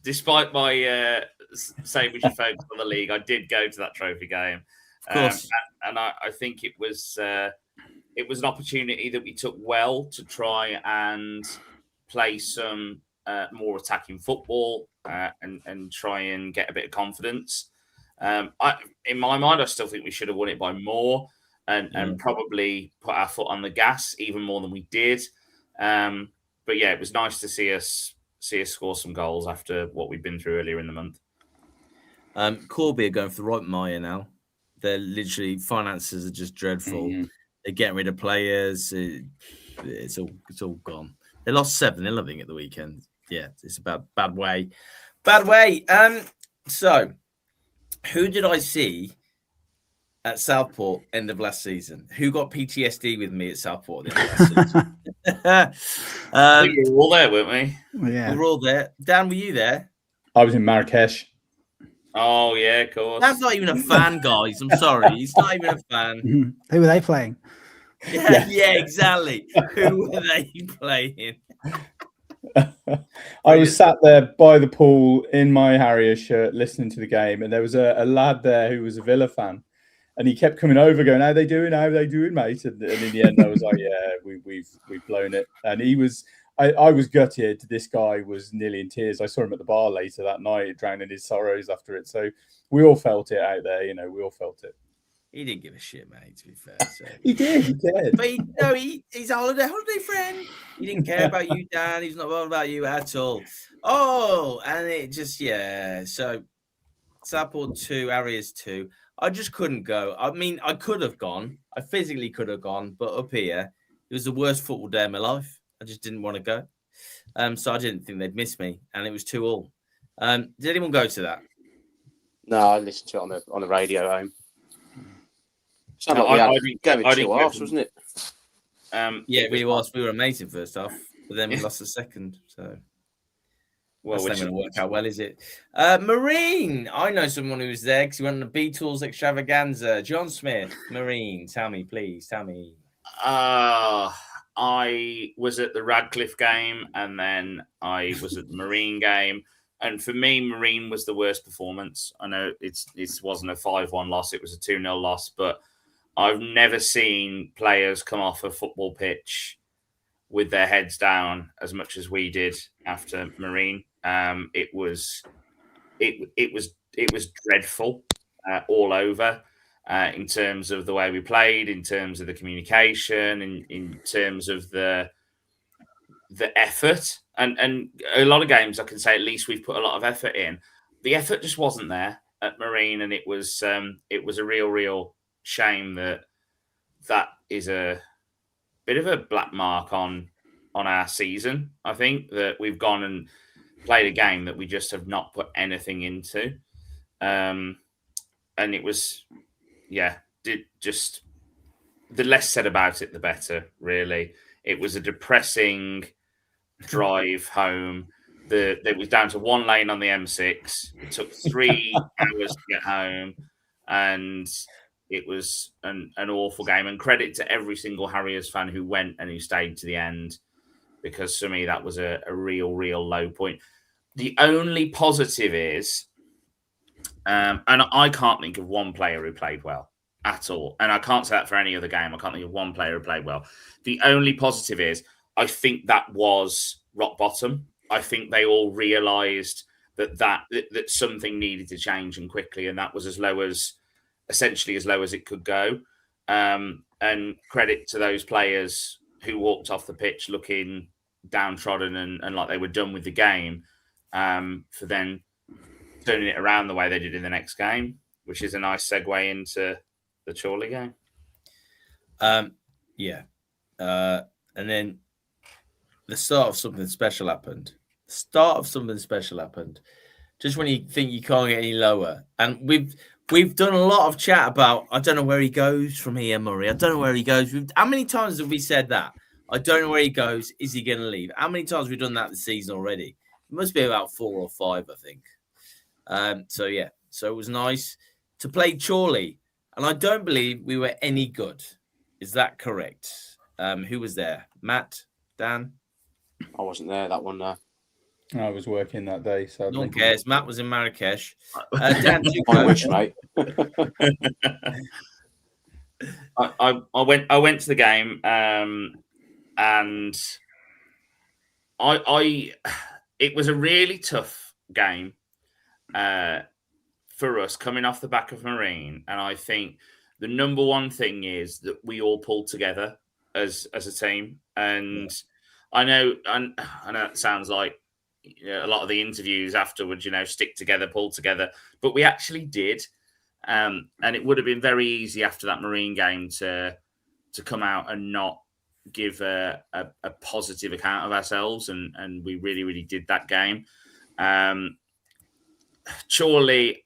Despite my saying we should focus on the league, I did go to that trophy game. Of course. And I think it was an opportunity that we took well to try and play some more attacking football and try and get a bit of confidence. In my mind, I still think we should have won it by more and probably put our foot on the gas even more than we did. But yeah, it was nice to see us score some goals after what we've been through earlier in the month. Corby are going for the right mire now. They're literally, finances are just dreadful. Mm-hmm. They're getting rid of players. It's all gone. They lost 7-0, I think, at the weekend. Yeah, it's about bad way. So who did I see at Southport end of last season? Who got PTSD with me at Southport at the end of last season? We were all there, weren't we? Yeah, we were all there. Dan, were you there? I was in Marrakesh. Oh yeah, of course. That's not even a fan, guys. I'm sorry, he's not even a fan. Who were they playing? Yeah, exactly. Who were they playing? I was sat there by the pool in my Harrier shirt listening to the game, and there was a lad there who was a Villa fan, and he kept coming over going, how they doing, mate? And in the end I was like, yeah, we've blown it. And I was gutted. This guy was nearly in tears. I saw him at the bar later that night drowning his sorrows after it. So we all felt it out there, we all felt it. He didn't give a shit, mate, to be fair. So. He did. But he's a holiday friend. He didn't care about you, Dan. He's not bothered about you at all. Oh, and it just, So, Southport 2, Harriers 2. I just couldn't go. I mean, I could have gone. I physically could have gone. But up here, it was the worst football day of my life. I just didn't want to go. So I didn't think they'd miss me. And it was 2-2. Did anyone go to that? No, I listened to it on the radio home. Sounded like we had game in 2 halves, wasn't it? Yeah, it really was. We were amazing first half, but then we lost the second. So, that's not going to work out well, is it? Marine, I know someone who was there because he went on the Beatles extravaganza. John Smith, Marine, tell me, please, tell me. I was at the Radcliffe game, and then I was at the Marine game. And for me, Marine was the worst performance. I know it wasn't a 5-1 loss; it was a 2-0 loss, but I've never seen players come off a football pitch with their heads down as much as we did after Marine. It was dreadful all over in terms of the way we played, in terms of the communication, in terms of the effort. And a lot of games, I can say at least we've put a lot of effort in. The effort just wasn't there at Marine, and it was a real shame that is a bit of a black mark on our season. I think that we've gone and played a game that we just have not put anything into, and it was, just the less said about it, the better. Really, it was a depressing drive home. It was down to one lane on the M6. It took 3 hours to get home, and it was an awful game. And credit to every single Harriers fan who went and who stayed to the end, because for me that was a real low point. The only positive is, and I can't think of one player who played well at all, and I can't say that for any other game. I can't think of one player who played well. The only positive is, I think that was rock bottom. I think they all realised that something needed to change, and quickly, and that was essentially as low as it could go. And credit to those players who walked off the pitch looking downtrodden and like they were done with the game, for then turning it around the way they did in the next game, which is a nice segue into the Chorley game. Yeah. And then the start of something special happened. Just when you think you can't get any lower. And we've done a lot of chat about, I don't know where he goes from here, Murray. I don't know where he goes. How many times have we said that? I don't know where he goes. Is he going to leave? How many times have we done that this season already? It must be about 4 or 5, I think. So it was nice to play Chorley. And I don't believe we were any good. Is that correct? Who was there? Matt? Dan? I wasn't there, that one. I was working that day, so no one cares. Matt was in Marrakesh. Dan, I wish, mate. I went to the game, and it was a really tough game for us coming off the back of Marine, and I think the number one thing is that we all pulled together as a team, and I know it sounds like a lot of the interviews afterwards, stick together, pull together, but we actually did. And it would have been very easy after that Marine game to come out and not give a positive account of ourselves. And we really, really did that game. Chorley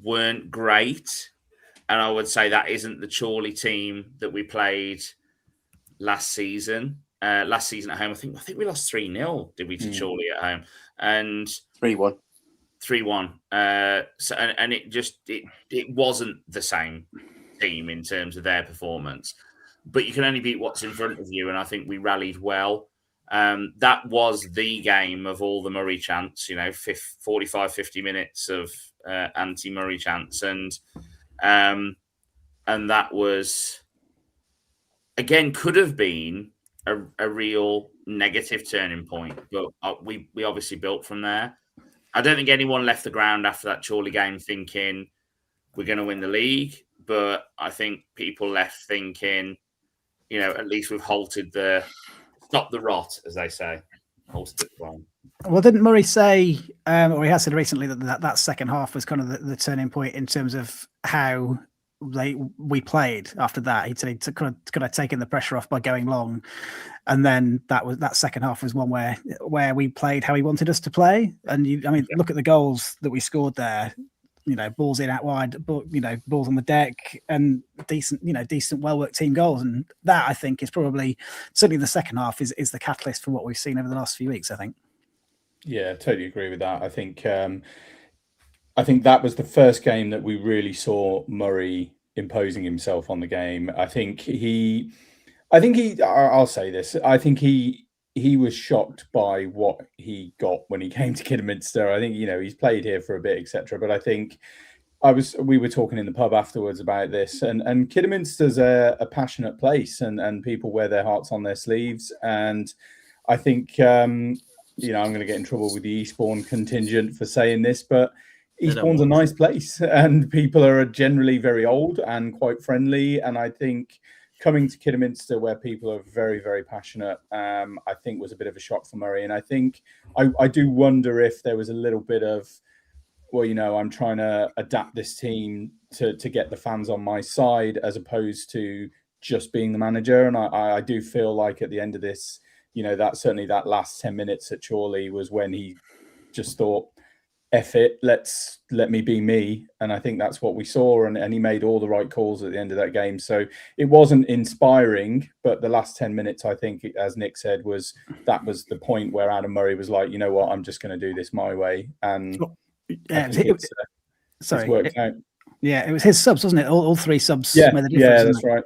weren't great. And I would say that isn't the Chorley team that we played last season. Last season at home, I think we lost 3-0, did we, to Chorley at home? And 3-1. 3-1. And it wasn't the same team in terms of their performance. But you can only beat what's in front of you, and I think we rallied well. That was the game of all the Murray chants, 45, 50 minutes of anti-Murray chants. And that was, again, could have been a real negative turning point, but we obviously built from there. I don't think anyone left the ground after that Chorley game thinking we're going to win the league, but I think people left thinking, at least we've stopped the rot, as they say. Halted it wrong. Well, didn't Murray say, or he has said recently that second half was kind of the turning point in terms of how we played after that? He said he could have taken the pressure off by going long, and then that second half was one where we played how he wanted us to play. And look at the goals that we scored there. Balls in out wide, balls on the deck, and decent well worked team goals. And that, I think, is probably certainly the second half is the catalyst for what we've seen over the last few weeks, I think. Yeah, totally agree with that. I think that was the first game that we really saw Murray imposing himself on the game. I'll say this. I think he was shocked by what he got when he came to Kidderminster. I think, he's played here for a bit, etc. But I think we were talking in the pub afterwards about this, and Kidderminster's a passionate place, and people wear their hearts on their sleeves. And I think, I'm going to get in trouble with the Eastbourne contingent for saying this, but Eastbourne's a nice place, and people are generally very old and quite friendly. And I think coming to Kidderminster, where people are very, very passionate, I think was a bit of a shock for Murray. And I think I do wonder if there was a little bit of, I'm trying to adapt this team to get the fans on my side, as opposed to just being the manager. And I do feel like at the end of this, that certainly that last 10 minutes at Chorley was when he just thought, F it, let me be me. And I think that's what we saw, and he made all the right calls at the end of that game. So it wasn't inspiring, but the last 10 minutes, I think, as Nick said, was the point where Adam Murray was like, you know what, I'm just going to do this my way. And it's worked out. Yeah, it was his subs, wasn't it? All three subs made the difference. Yeah, that's right.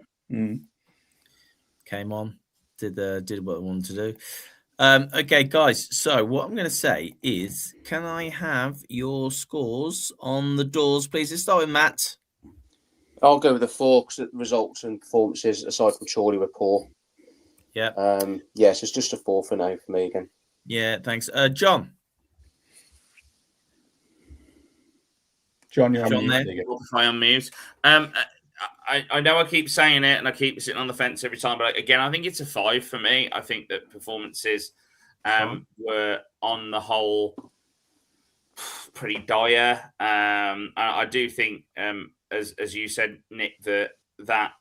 Came on, did what they wanted to do. Okay, guys. So what I'm going to say is, can I have your scores on the doors, please? Let's start with Matt. I'll go with the 4 because the results and performances, aside from Chorley, were poor. Yeah. So it's just a 4 for now for me again. Yeah, thanks. John. John, you're on mute. Spotify on mute. I know I keep saying it and I keep sitting on the fence every time, but again, I think it's a 5 for me. I think that performances were on the whole pretty dire. I do think, as you said, Nick, that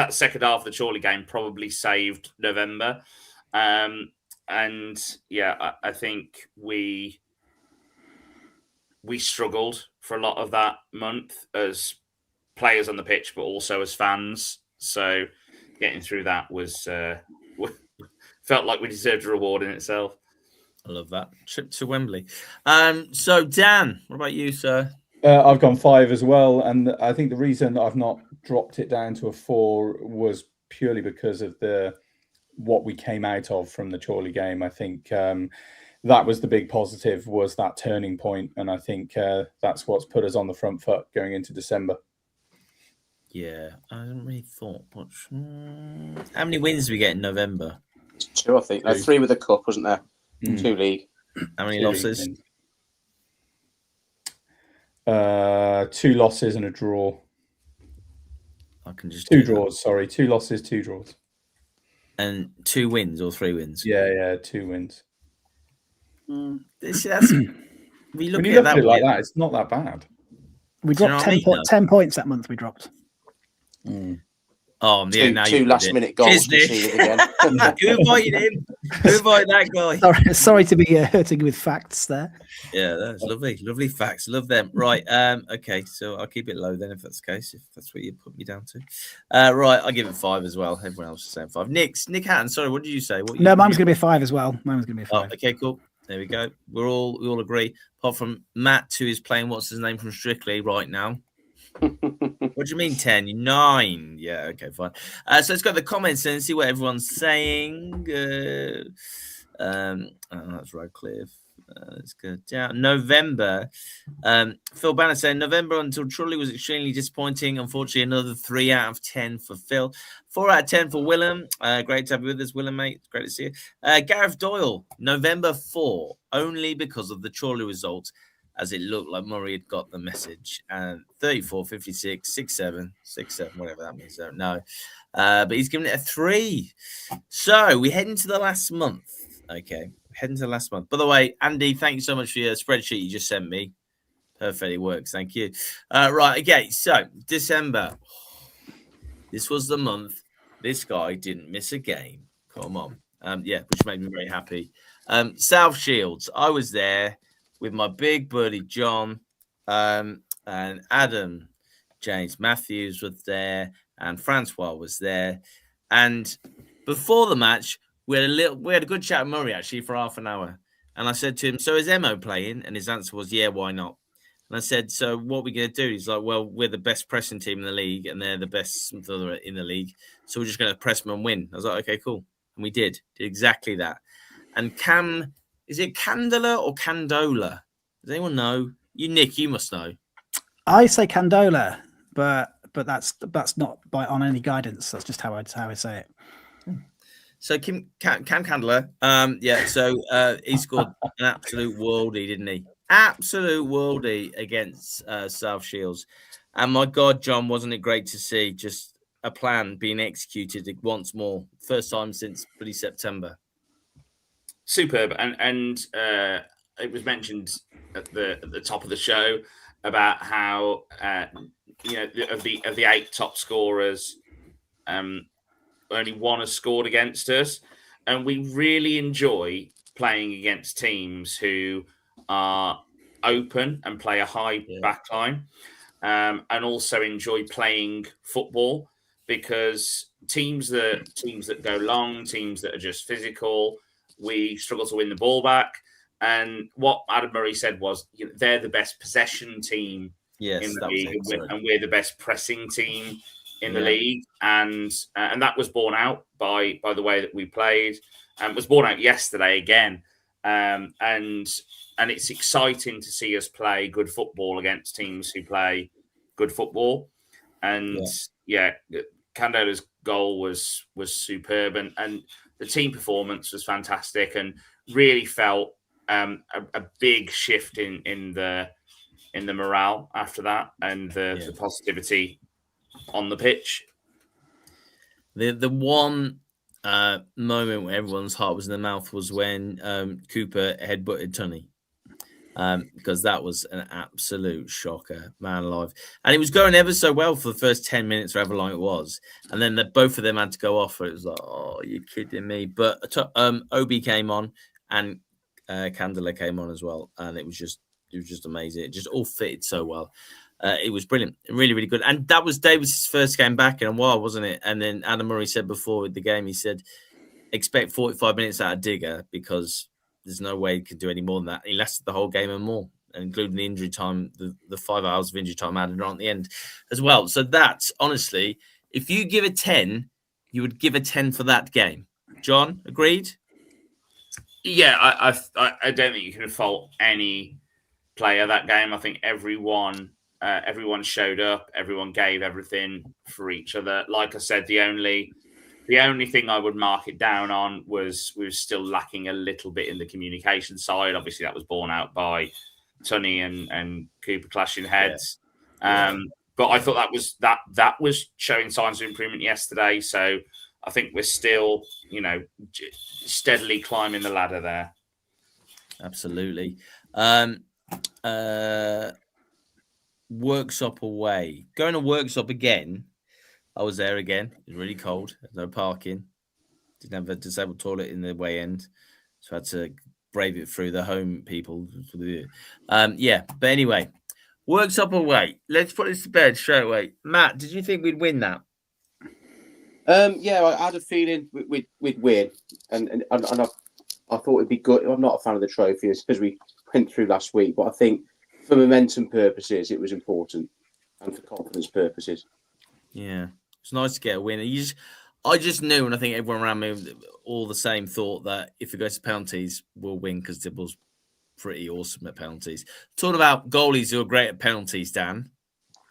second half of the Chorley game probably saved November. And yeah, I think we struggled for a lot of that month as players on the pitch, but also as fans. So getting through that was felt like we deserved a reward in itself. I love that trip to Wembley. So Dan, what about you, sir? I've gone 5 as well, and I think the reason I've not dropped it down to a 4 was purely because of what we came out of from the Chorley game. I think that was the big positive, was that turning point, and I think that's what's put us on the front foot going into December. Yeah, I haven't really thought much. How many wins did we get in November? 2, I think. 3 with the cup, wasn't there? 2 league. How many 2 losses? 2 losses and a draw. I can just 2 draws. Sorry, 2 losses, 2 draws. And 2 wins or 3 wins? Yeah, 2 wins. That's, we look when you at look that at it like that, it's not that bad. We dropped 10 points that month. We dropped. Oh, yeah, now 2 last-minute goals. Again. Who invited him? Who invited that guy? Sorry to be hurting with facts there. Yeah, that's lovely. Lovely facts. Love them. Right. Okay, so I'll keep it low then if that's the case, if that's what you put me down to. Right, I'll give it 5 as well. Everyone else is saying 5. Nick Hatton, sorry, what did you say? No, mine was going to be a 5 as well. Mine was going to be a 5. Oh, okay, cool. There we go. We all agree, apart from Matt, who is playing what's his name from Strictly right now. What do you mean 10? 9. Yeah, okay, fine. So let's go to the comments and see what everyone's saying. That's Radcliffe. Let's go down. November. Phil Banner saying November until Chorley was extremely disappointing. Unfortunately, another 3 out of 10 for Phil. 4 out of 10 for Willem. Great to have you with us, Willem, mate. Great to see you. Gareth Doyle, November 4, only because of the Chorley result, as it looked like Murray had got the message. And 34, 56, 67, 67, whatever that means. I don't know. But he's given it a 3. So we head into the last month. Okay, heading to the last month. By the way, Andy, thank you so much for your spreadsheet you just sent me. Perfect, it works. Thank you. Right, okay, so December. This was the month this guy didn't miss a game. Come on. Which made me very happy. South Shields. I was there with my big buddy John and Adam. James Matthews was there and Francois was there. And before the match, we had a good chat with Murray actually for half an hour. And I said to him, so is Emo playing? And his answer was, yeah, why not? And I said, so what are we going to do? He's like, well, we're the best pressing team in the league and they're the best in the league. So we're just going to press them and win. I was like, okay, cool. And we did exactly that. And is it Candola or Candola? Does anyone know? You, Nick, you must know. I say Candola, but that's not on any guidance. That's just how I say it. So Cam Candler, so he scored an absolute worldie, didn't he? Absolute worldie against South Shields. And my God, John, wasn't it great to see just a plan being executed once more? First time since pretty September. Superb. And it was mentioned at the top of the show about how of the 8 top scorers, only 1 has scored against us. And we really enjoy playing against teams who are open and play a high backline, and also enjoy playing football, because teams that go long, teams that are just physical, we struggle to win the ball back. And what Adam Murray said was, they're the best possession team in the league, and we're the best pressing team in the league, and that was borne out by the way that we played, and was borne out yesterday again. And it's exciting to see us play good football against teams who play good football. And Candola's goal was superb, and the team performance was fantastic, and really felt a big shift in the morale after that, and the positivity on the pitch. The one moment where everyone's heart was in their mouth was when Cooper headbutted Tunney. Because that was an absolute shocker, man alive. And it was going ever so well for the first 10 minutes, or however long it was. And then both of them had to go off. It was like, oh, you're kidding me. But Obi came on and Candela came on as well. And it was just amazing. It just all fitted so well. It was brilliant. Really, really good. And that was Davis' first game back in a while, wasn't it? And then Adam Murray said before the game, he said, expect 45 minutes out of Digger because there's no way he could do any more than that. He lasted the whole game and more, including the injury time, the 5 hours of injury time added on at the end as well. So that's, honestly, if you give a 10, you would give a 10 for that game. John, agreed? Yeah, I don't think you can fault any player that game. I think everyone showed up. Everyone gave everything for each other. Like I said, the only thing I would mark it down on was we were still lacking a little bit in the communication side. Obviously, that was borne out by Tunney and Cooper clashing heads. Yeah. But I thought that was showing signs of improvement yesterday. So I think we're still, steadily climbing the ladder there. Absolutely. Workshop away. Going to Workshop again. I was there again. It was really cold. No parking. Didn't have a disabled toilet in the way end. So I had to brave it through the home people. Yeah. But anyway, Workshop away. Let's put this to bed straight away. Matt, did you think we'd win that? Yeah, I had a feeling we'd win. And I thought it'd be good. I'm not a fan of the trophy because we went through last week. But I think for momentum purposes, it was important. And for confidence purposes. Yeah. It's nice to get a win. I just knew, and I think everyone around me all the same thought that if it goes to penalties, we'll win because Dibble's pretty awesome at penalties. Talking about goalies who are great at penalties, Dan.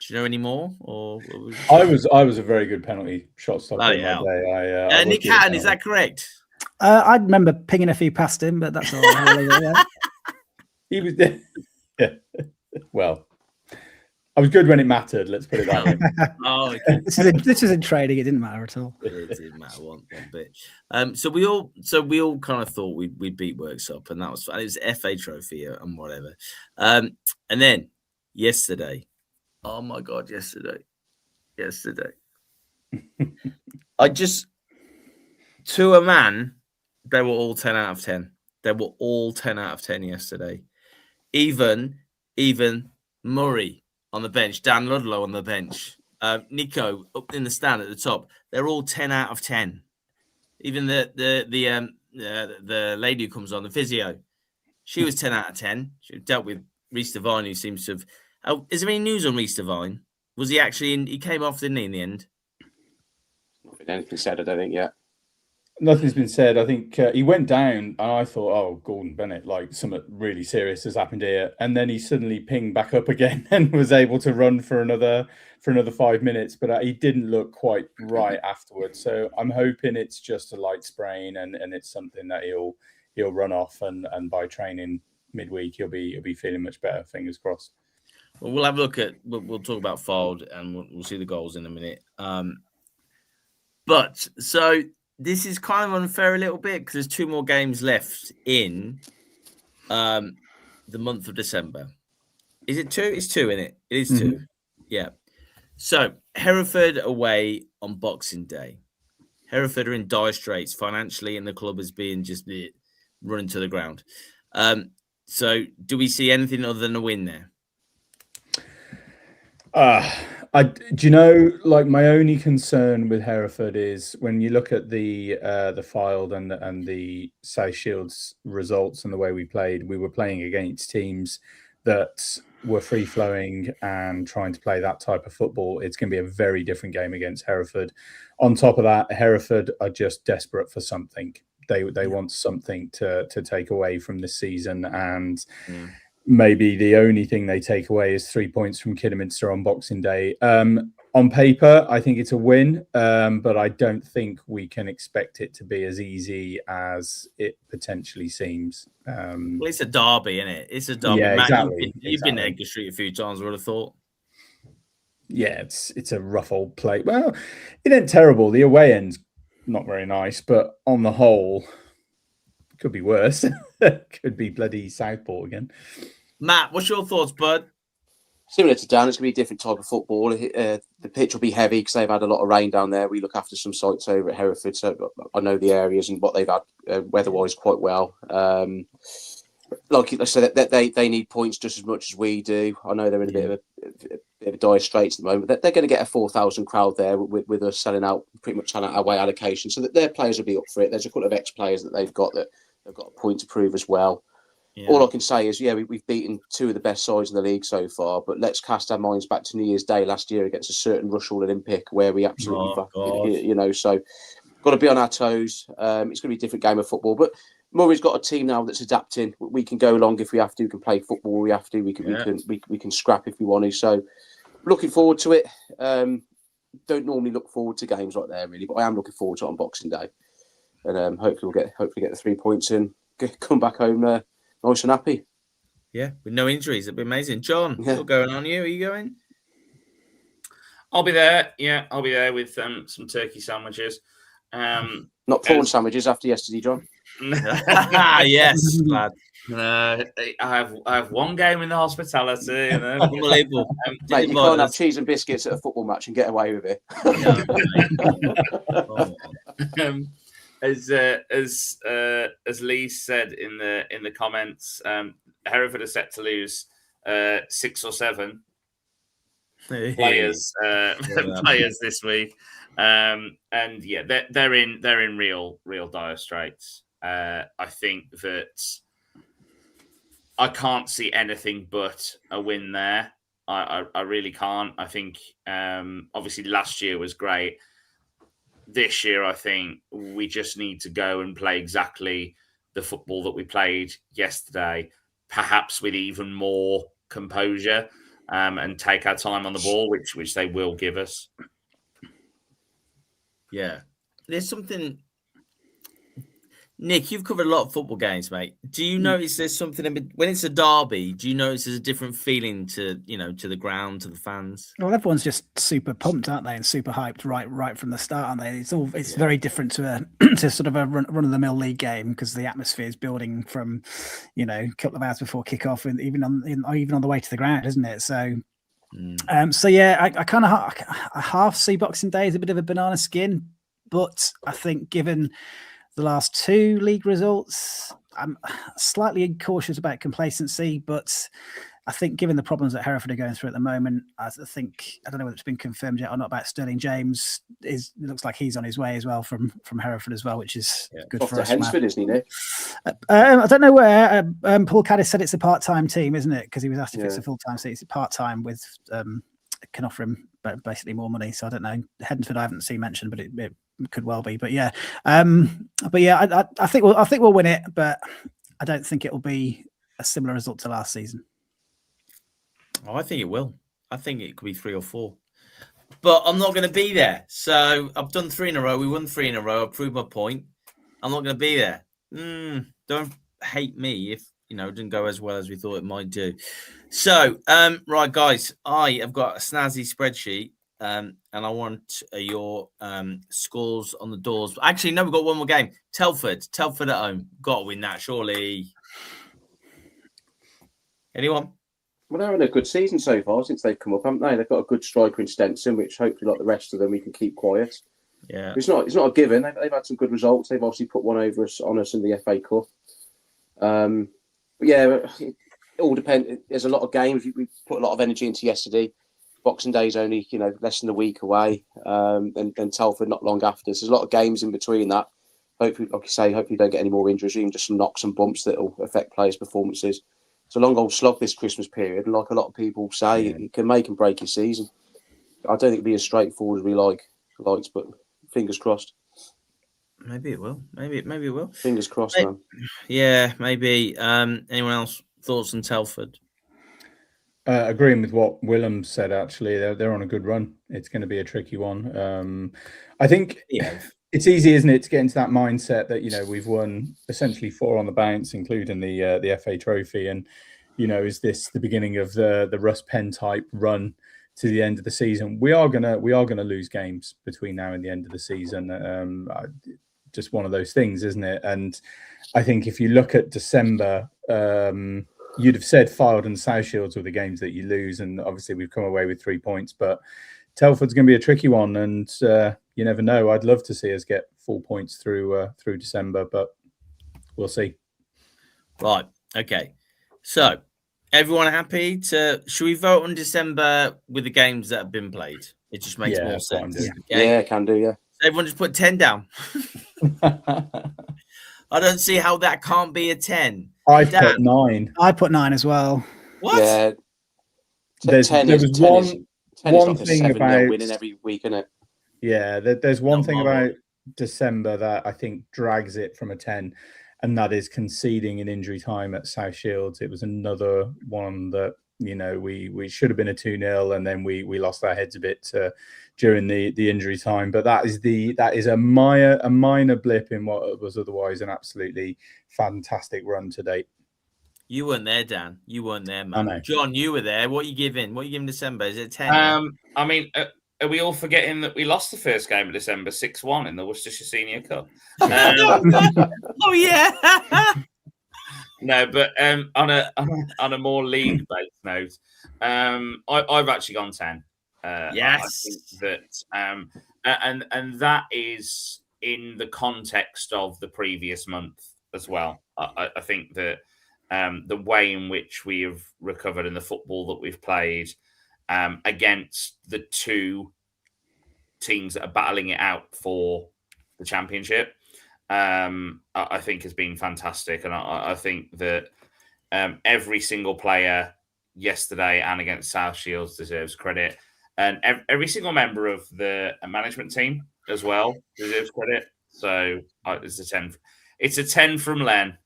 Do you know any more? Or I was a very good penalty shot stopper. Oh, yeah. Nick Hatton, is that correct? I remember pinging a few past him, but that's all. He was there. Yeah. Well. I was good when it mattered. Let's put it that way. Oh, okay. This was in training. It didn't matter at all. It didn't matter one bit. So we all kind of thought we'd beat Workshop, and that was fun. It was FA trophy and whatever. And then yesterday, oh my god, yesterday, to a man, they were all 10 out of 10. They were all 10 out of 10 yesterday. Even Murray on the bench, Dan Ludlow on the bench, Nico up in the stand at the top. They're all 10 out of 10. Even the lady who comes on, the physio, she was 10 out of 10. She dealt with Reece Devine, who seems to have. Is there any news on Reece Devine? Was he actually in? He came off, didn't he, in the end? Not been anything said, I don't think yet. Nothing's been said. I think he went down, and I thought, "Oh, Gordon Bennett, like something really serious has happened here." And then he suddenly pinged back up again and was able to run for another 5 minutes, but he didn't look quite right afterwards. So I'm hoping it's just a light sprain, and it's something that he'll run off, and by training midweek he'll be feeling much better. Fingers crossed. Well, we'll have a look at. We'll talk about Fylde, and we'll see the goals in a minute. But so. This is kind of unfair a little bit because there's 2 more games left in the month of December. Is it 2? It's 2, isn't it? It is 2. Yeah. So Hereford away on Boxing Day. Hereford are in dire straits financially, and the club is being just running to the ground. So do we see anything other than a win there? Do you know, like, my only concern with Hereford is when you look at the Fylde and the South Shields results and the way we played, we were playing against teams that were free flowing and trying to play that type of football. It's going to be a very different game against Hereford. On top of that, Hereford are just desperate for something. They want something to take away from this season, and maybe the only thing they take away is 3 points from Kidderminster on Boxing Day. On paper, I think it's a win, but I don't think we can expect it to be as easy as it potentially seems. Well, it's a derby, isn't it? It's a derby. Yeah, Matt, exactly. You've been to Edgar Street a few times, I would have thought. Yeah, it's a rough old play. Well, it ain't terrible. The away end's not very nice. But on the whole, could be worse. Could be bloody Southport again. Matt, what's your thoughts, bud? Similar to Dan, it's going to be a different type of football. The pitch will be heavy because they've had a lot of rain down there. We look after some sites over at Hereford, so I know the areas and what they've had weather-wise quite well. Like I said, they need points just as much as we do. I know they're in a bit of a dire straits at the moment. They're going to get a 4,000 crowd there with us pretty much selling out away allocation, so that their players will be up for it. There's a couple of ex-players that they've got a point to prove as well. Yeah. All I can say is, we've beaten two of the best sides in the league so far, but let's cast our minds back to New Year's Day last year against a certain Rushall Olympic where we absolutely, so got to be on our toes. It's going to be a different game of football, but Murray's got a team now that's adapting. We can go long if we have to. We can play football. We have to. We can scrap if we want to. So, looking forward to it. Don't normally look forward to games like that really, but I am looking forward to it on Boxing Day, and hopefully get the 3 points and come back home nice and happy. Yeah, with no injuries. It'd be amazing. John, what's going on you? Are you going? I'll be there. Yeah, I'll be there with some turkey sandwiches. Not prawn sandwiches after yesterday, John. Yes, lad. I have one game in the hospitality. Unbelievable. Mate, you can't have cheese and biscuits at a football match and get away with it. As Lee said in the comments, Hereford are set to lose 6 or 7 players this week, and they're in real dire straits. I think that I can't see anything but a win there. I really can't. I think obviously last year was great. This year, I think we just need to go and play exactly the football that we played yesterday, perhaps with even more composure, and take our time on the ball, which they will give us. Yeah. There's something... Nick, you've covered a lot of football games, mate. Do you notice there's something when it's a derby? Do you notice there's a different feeling to the ground, to the fans? Well, everyone's just super pumped, aren't they, and super hyped right from the start, aren't they? It's very different to to sort of a run of the mill league game because the atmosphere is building from a couple of hours before kickoff, and even on the way to the ground, isn't it? So. I kind of half see Boxing Day as a bit of a banana skin, but I think given the last 2 league results, I'm slightly cautious about complacency, but I think given the problems that Hereford are going through at the moment, I don't know whether it's been confirmed yet or not about Sterling James. It looks like he's on his way as well from Hereford as well, which is good off for to us. Hensford, isn't he, Nick? I don't know where. Paul Caddis said it's a part-time team, isn't it? Because he was asked if it's a full-time seat. It's a part-time with can offer him basically more money. So I don't know. Hensford I haven't seen mentioned, but it could well be. But yeah, I think we'll win it, but I don't think it will be a similar result to last season. Oh, I think it will. I think it could be 3 or 4. But I'm not going to be there. So I've done 3 in a row. We won 3 in a row. I've proved my point. I'm not going to be there. Don't hate me if it didn't go as well as we thought it might do. So, right, guys, I have got a snazzy spreadsheet. And I want your scores on the doors. Actually, no, we've got one more game. Telford at home. Got to win that, surely. Anyone? Well, they're having a good season so far since they've come up, haven't they? They've got a good striker in Stenson, which hopefully, like the rest of them, we can keep quiet. Yeah, it's not a given. They've had some good results. They've obviously put one on us in the FA Cup. But yeah, it all depends. There's a lot of games. We put a lot of energy into yesterday. Boxing Day is only less than a week away, and Telford not long after. So there's a lot of games in between that. Hopefully, like you say, hopefully you don't get any more injuries, even just some knocks and bumps that will affect players' performances. It's a long old slog this Christmas period, and like a lot of people say, it can make and break your season. I don't think it'll be as straightforward as we liked, but fingers crossed. Maybe it will. Maybe it will. Fingers crossed, man. Yeah, maybe. Anyone else thoughts on Telford? Agreeing with what Willem said, actually, they're on a good run. It's going to be a tricky one. I think it's easy, isn't it, to get into that mindset that we've won essentially 4 on the bounce, including the FA Trophy, and is this the beginning of the Russ Penn type run to the end of the season. We are gonna lose games between now and the end of the season. Just one of those things, isn't it? And I think if you look at December, you'd have said Fylde and South Shields were the games that you lose, and obviously we've come away with 3 points. But Telford's going to be a tricky one, and you never know. I'd love to see us get 4 points through December, but we'll see. Right. Okay. So, everyone happy to? Should we vote on December with the games that have been played? It just makes more sense. Okay? Yeah, can do. Yeah. So everyone just put 10 down. I don't see how that can't be a 10. I put 9. I put 9 as well. What? Yeah. There was one thing about winning every week, isn't it? Yeah, there's one thing about December that I think drags it from a 10, and that is conceding in injury time at South Shields. It was another one that, you know, we should have been a 2-0, and then we lost our heads a bit during the injury time. But that is a minor blip in what was otherwise an absolutely fantastic run to date. You weren't there, Dan. You weren't there, man. I know. John, you were there. What are you giving? What are you giving December? Is it 10? I mean, are we all forgetting that we lost the first game of December 6-1 in the Worcestershire Senior Cup? Oh yeah. No, but on a more league-based note, I've actually gone 10. Yes, I think that, and that is in the context of the previous month as well. I think that the way in which we have recovered in the football that we've played against the two teams that are battling it out for the championship, I think has been fantastic. And I think that every single player yesterday and against South Shields deserves credit. And every single member of the management team as well deserves credit. So it's a 10. It's a 10 from Len.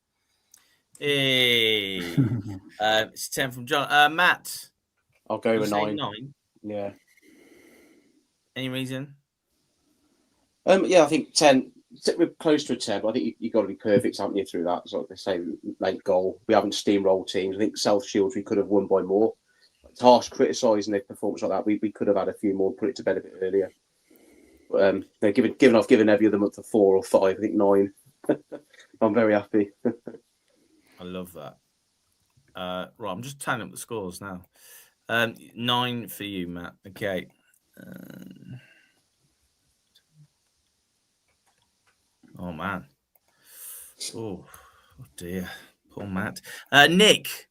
Hey. It's 10 from John. Matt. I'll go with 9. 9. Yeah. Any reason? Yeah, I think 10. We're close to a 10, but I think you got to be perfect, haven't you, through that? So they say late goal. We haven't steamrolled teams. I think South Shields we could have won by more. It's harsh criticising their performance like that. We could have had a few more, put it to bed a bit earlier. But they're giving every other month a 4 or 5. I think 9. I'm very happy. I love that. Right, I'm just tying up the scores now. 9 for you, Matt. Okay. Oh man. Oh dear. Poor Matt. Nick.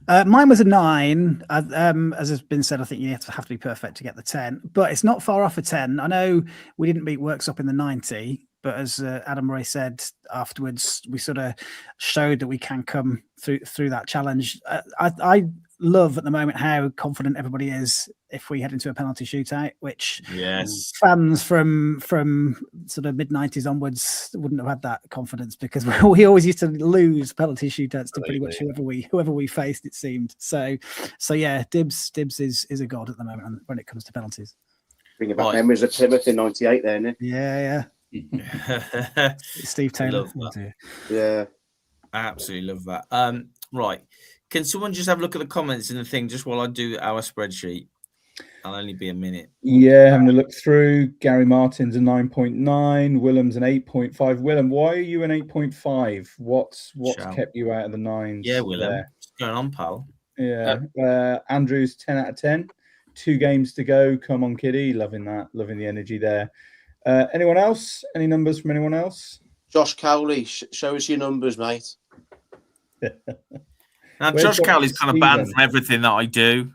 Mine was a 9. As has been said, I think you have to be perfect to get the 10, but it's not far off a 10. I know we didn't beat Worksop in the 90, but as Adam Murray said afterwards, we sort of showed that we can come through that challenge. I love at the moment how confident everybody is if we head into a penalty shootout, which fans from sort of mid-90s onwards wouldn't have had that confidence, because we always used to lose penalty shootouts to pretty much whoever we faced, it seemed. So yeah, Dibs is a god at the moment when it comes to penalties. Bringing back memories of Plymouth in 98 there, isn't it? Yeah. Steve Taylor. Yeah. I absolutely love that. Right. Can someone just have a look at the comments in the thing just while I do our spreadsheet? I'll only be a minute. Yeah, having a look through. Gary Martin's a 9.9. Willem's an 8.5. Willem, why are you an 8.5? What's kept you out of the 9s? Yeah, Willem. What's going on, pal? Yeah. Andrew's 10 out of 10. 2 games to go. Come on, Kiddie. Loving that. Loving the energy there. Anyone else? Any numbers from anyone else? Josh Cowley, show us your numbers, mate. Now, Josh Cowley's kind of banned from everything that I do.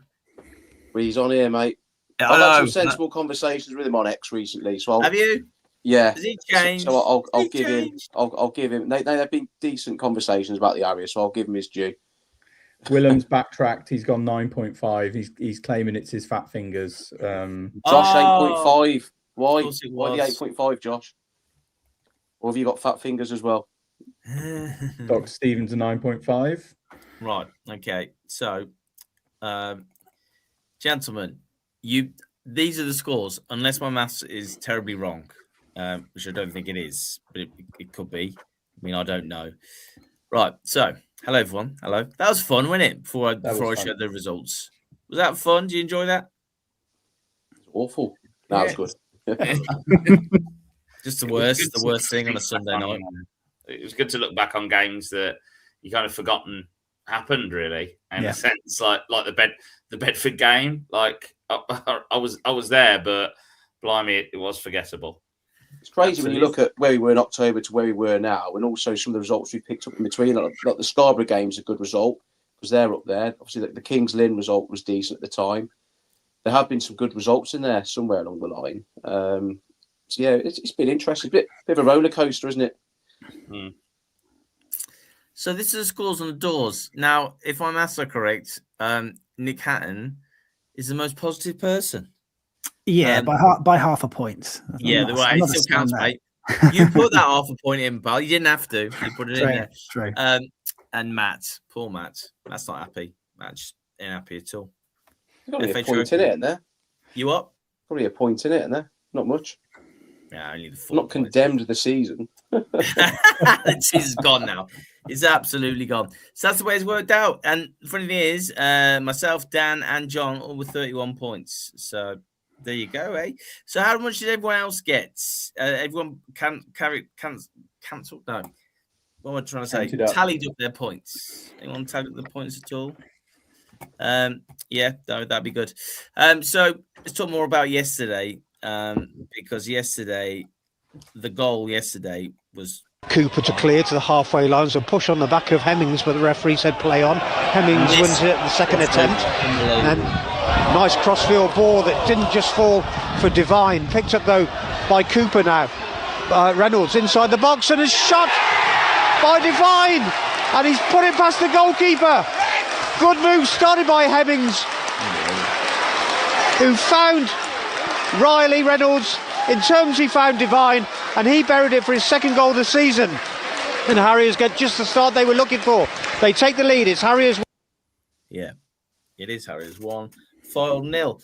Well, he's on here, mate. I've had some sensible conversations with him on X recently. So have you? Yeah. Has he changed? So I'll give him. They've been decent conversations about the Harriers, so I'll give him his due. Willem's backtracked. He's gone 9.5. He's claiming it's his fat fingers. Josh 8.5. Why the 8.5, Josh? Or have you got fat fingers as well? Dr. Stevens a 9.5. Right. Okay. So, gentlemen, these are the scores. Unless my maths is terribly wrong, which I don't think it is, but it could be. I mean, I don't know. Right. So, hello everyone. Hello. That was fun, wasn't it? Before I shared the results. Was that fun? Did you enjoy that? Awful. That was good. Just the worst thing on a Sunday night. It was good to look back on games that you kind of forgotten happened, really, in a sense, like the Bedford game. Like I was there, but blimey, it was forgettable. It's crazy when you look at where we were in October to where we were now, and also some of the results we picked up in between. Like the Scarborough game's a good result because they're up there. Obviously, the Kings Lynn result was decent at the time. There have been some good results in there somewhere along the line. So yeah, it's been interesting. Bit of a roller coaster, isn't it? Mm. So this is the scores on the doors. Now, if my maths are correct, Nick Hatton is the most positive person. Yeah, by half a point. Yeah, the way it still counts, mate. You put that half a point in, pal. You didn't have to. You put it in there. True. And Matt, poor Matt. Matt's not happy. Matt's ain't happy at all. There's probably a point in it, isn't there? You what? Probably a point in it, isn't there? Not much. Yeah, only the 4 Not condemned the season. The season's gone now. It's absolutely gone. So that's the way it's worked out. And the funny thing is, myself, Dan, and John all with 31 points. So there you go, eh? So how much did everyone else get? Everyone cancelled? No. What am I trying to say? Tallied up their points. Anyone tallied up the points at all? Yeah, that'd be good. So let's talk more about yesterday. Because the goal yesterday was Cooper to clear to the halfway lines and push on the back of Hemmings, but the referee said play on. Hemmings wins it at the second attempt, and nice crossfield ball that didn't just fall for Devine, picked up though by Cooper now. Reynolds inside the box and is shot by Devine, and he's put it past the goalkeeper. Good move started by Hemmings, who found Riley. Reynolds in terms he found Devine, and he buried it for his second goal of the season, and Harriers get just the start they were looking for. They take the lead. It's Harriers. Yeah, it is Harriers 1, Foyle 0.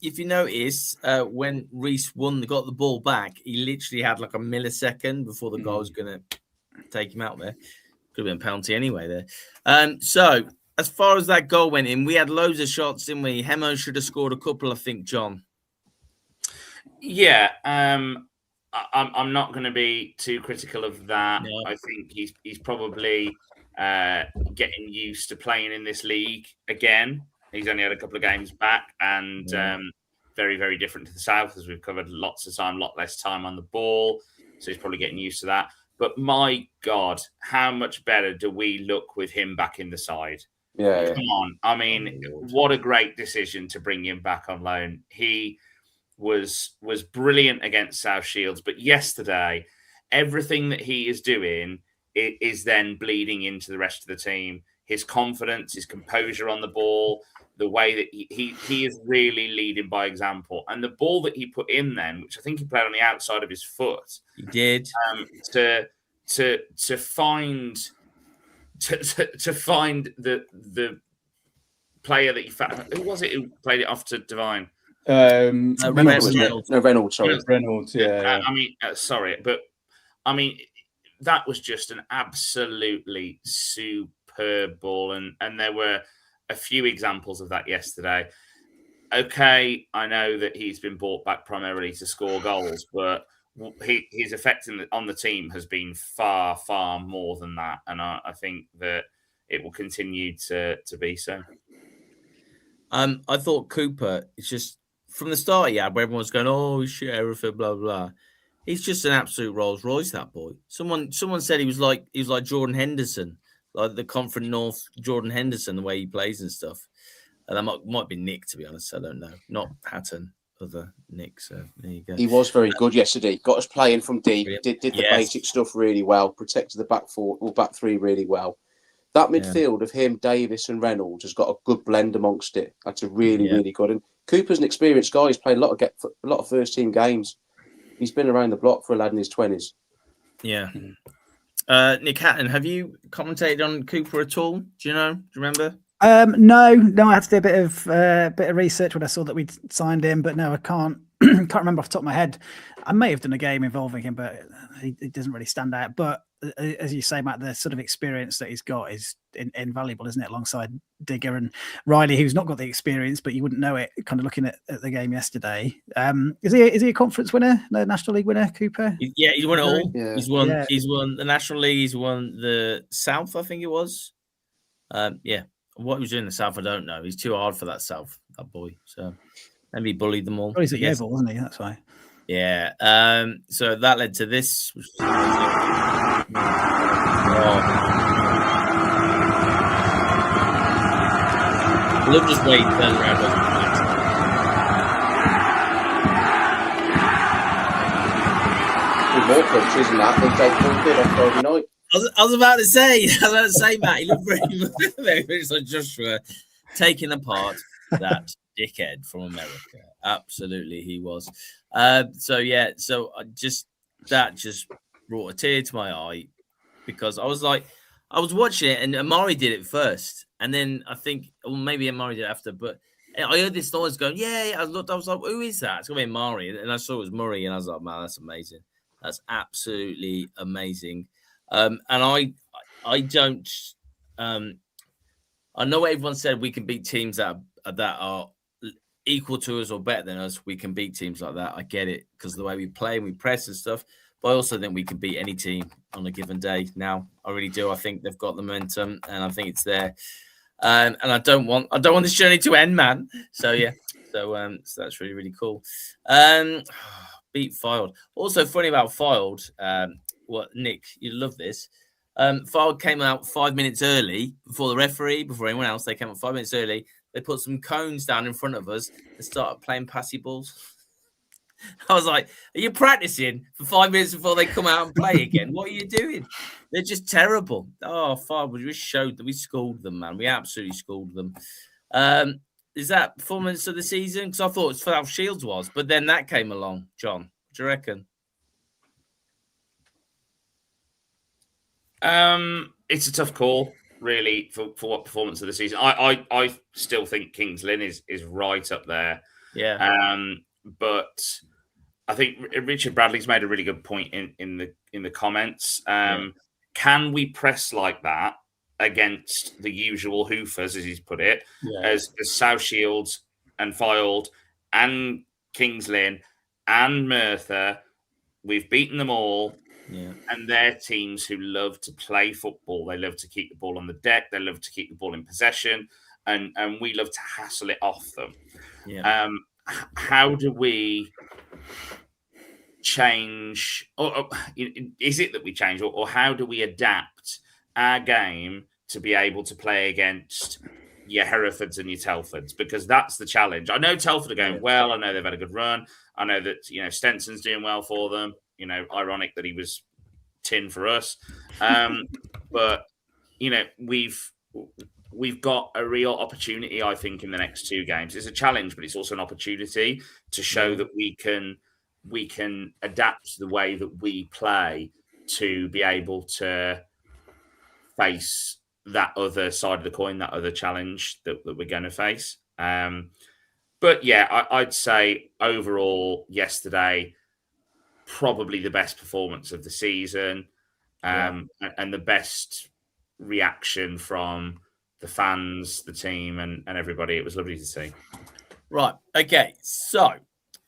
If you notice, when Reece got the ball back, he literally had like a millisecond before the goal was going to take him out there. Could have been a penalty anyway there. So as far as that goal went in, we had loads of shots, didn't we? Hemo should have scored a couple, I think, John. Yeah, I'm not going to be too critical of that. No. I think he's probably getting used to playing in this league again. He's only had a couple of games back, and very, very different to the South, as we've covered lots of time, lot less time on the ball. So he's probably getting used to that. But my God, how much better do we look with him back in the side? Yeah. Come on. I mean, what a great decision to bring him back on loan. He was brilliant against South Shields, but yesterday, everything that he is doing is then bleeding into the rest of the team. His confidence, his composure on the ball, the way that he is really leading by example. And the ball that he put in then, which I think he played on the outside of his foot, he did to find the player that he found. Who was it who played it off to Devine? Reynolds. Sorry, Reynolds. Yeah. I mean, sorry, but I mean that was just an absolutely superb ball, and there were a few examples of that yesterday. Okay, I know that he's been brought back primarily to score goals, but his effect on the team has been far, far more than that, and I think that it will continue to be so. I thought Cooper, it's just from the start, where everyone was going, "Oh shit, everything, blah blah." He's just an absolute Rolls Royce. That boy. Someone said he was like Jordan Henderson, like the Conference North Jordan Henderson, the way he plays and stuff. And that might be Nick, to be honest. I don't know. Not Hatton, other Nick. So there you go. He was very good yesterday. Got us playing from deep. Did the basic stuff really well. Protected the back three really well. That midfield of him, Davis, and Reynolds has got a good blend amongst it. That's a really good. And Cooper's an experienced guy. He's played a lot of first team games. He's been around the block for a lad in his 20s. Yeah. Nick Hatton, have you commentated on Cooper at all? Do you know? Do you remember? No. I had to do a bit of research when I saw that we'd signed him, but no, I can't remember off the top of my head. I may have done a game involving him, but he doesn't really stand out. But as you say, Matt, the sort of experience that he's got is invaluable, isn't it? Alongside Digger and Riley, who's not got the experience, but you wouldn't know it. Kind of looking at the game yesterday. Is he a conference winner? No, National League winner, Cooper? Yeah, he's won it all. Yeah. He's won the National League. He's won the South, I think it was. Yeah, what he was doing in the South, I don't know. He's too hard for that South, that boy. So maybe he bullied them all. Oh, he's at Yeovil, wasn't he? That's why. Yeah. So that led to this. Oh. Look, just wait, turn around. More punches than that than Jake Paul did on Friday night. I was about to say, Matt, he looked very much like Joshua taking apart that dickhead from America. Absolutely, he was. So that just brought a tear to my eye, because I was watching it and Amari did it first, and then I think, well, maybe Amari did it after, but I heard this noise going, yeah. I was like, who is that? It's gonna be Amari, and I saw it was Murray, and I was like, man, that's amazing. That's absolutely amazing. And I don't. I know everyone said we can beat teams that are equal to us or better than us. We can beat teams like that. I get it, because of the way we play and we press and stuff. But I also think we can beat any team on a given day. Now, I really do. I think they've got the momentum, and I think it's there. And I don't want this journey to end, man. So yeah. So that's really, really cool. Beat Filed. Also funny about Filed. Nick, you love this. Filed came out 5 minutes early before the referee, before anyone else. They came out 5 minutes early. They put some cones down in front of us and started playing passy balls. I was like, are you practicing for 5 minutes before they come out and play again? What are you doing? They're just terrible. Oh, Filed, we schooled them, man. We absolutely schooled them. Is that performance of the season? Because I thought South Shields was, but then that came along. John, what do you reckon? It's a tough call, really, for what performance of the season. I still think Kings Lynn is right up there. Yeah. But I think Richard Bradley's made a really good point in the comments. Can we press like that against the usual hoofers, as he's put it, as South Shields and Filed and Kings Lynn and Merthyr? We've beaten them all. Yeah. And they're teams who love to play football. They love to keep the ball on the deck. They love to keep the ball in possession. And we love to hassle it off them. Yeah. How do we change? Or is it that we change? Or how do we adapt our game to be able to play against your Herefords and your Telfords? Because that's the challenge. I know Telford are going well. I know they've had a good run. I know that, Stenson's doing well for them. Ironic that he was tin for us. But, we've got a real opportunity, I think, in the next two games. It's a challenge, but it's also an opportunity to show that we can adapt the way that we play to be able to face that other side of the coin, that other challenge that we're going to face. But yeah, I'd say overall yesterday, probably the best performance of the season, and the best reaction from the fans, the team, and everybody. It was lovely to see. Right. Okay. So,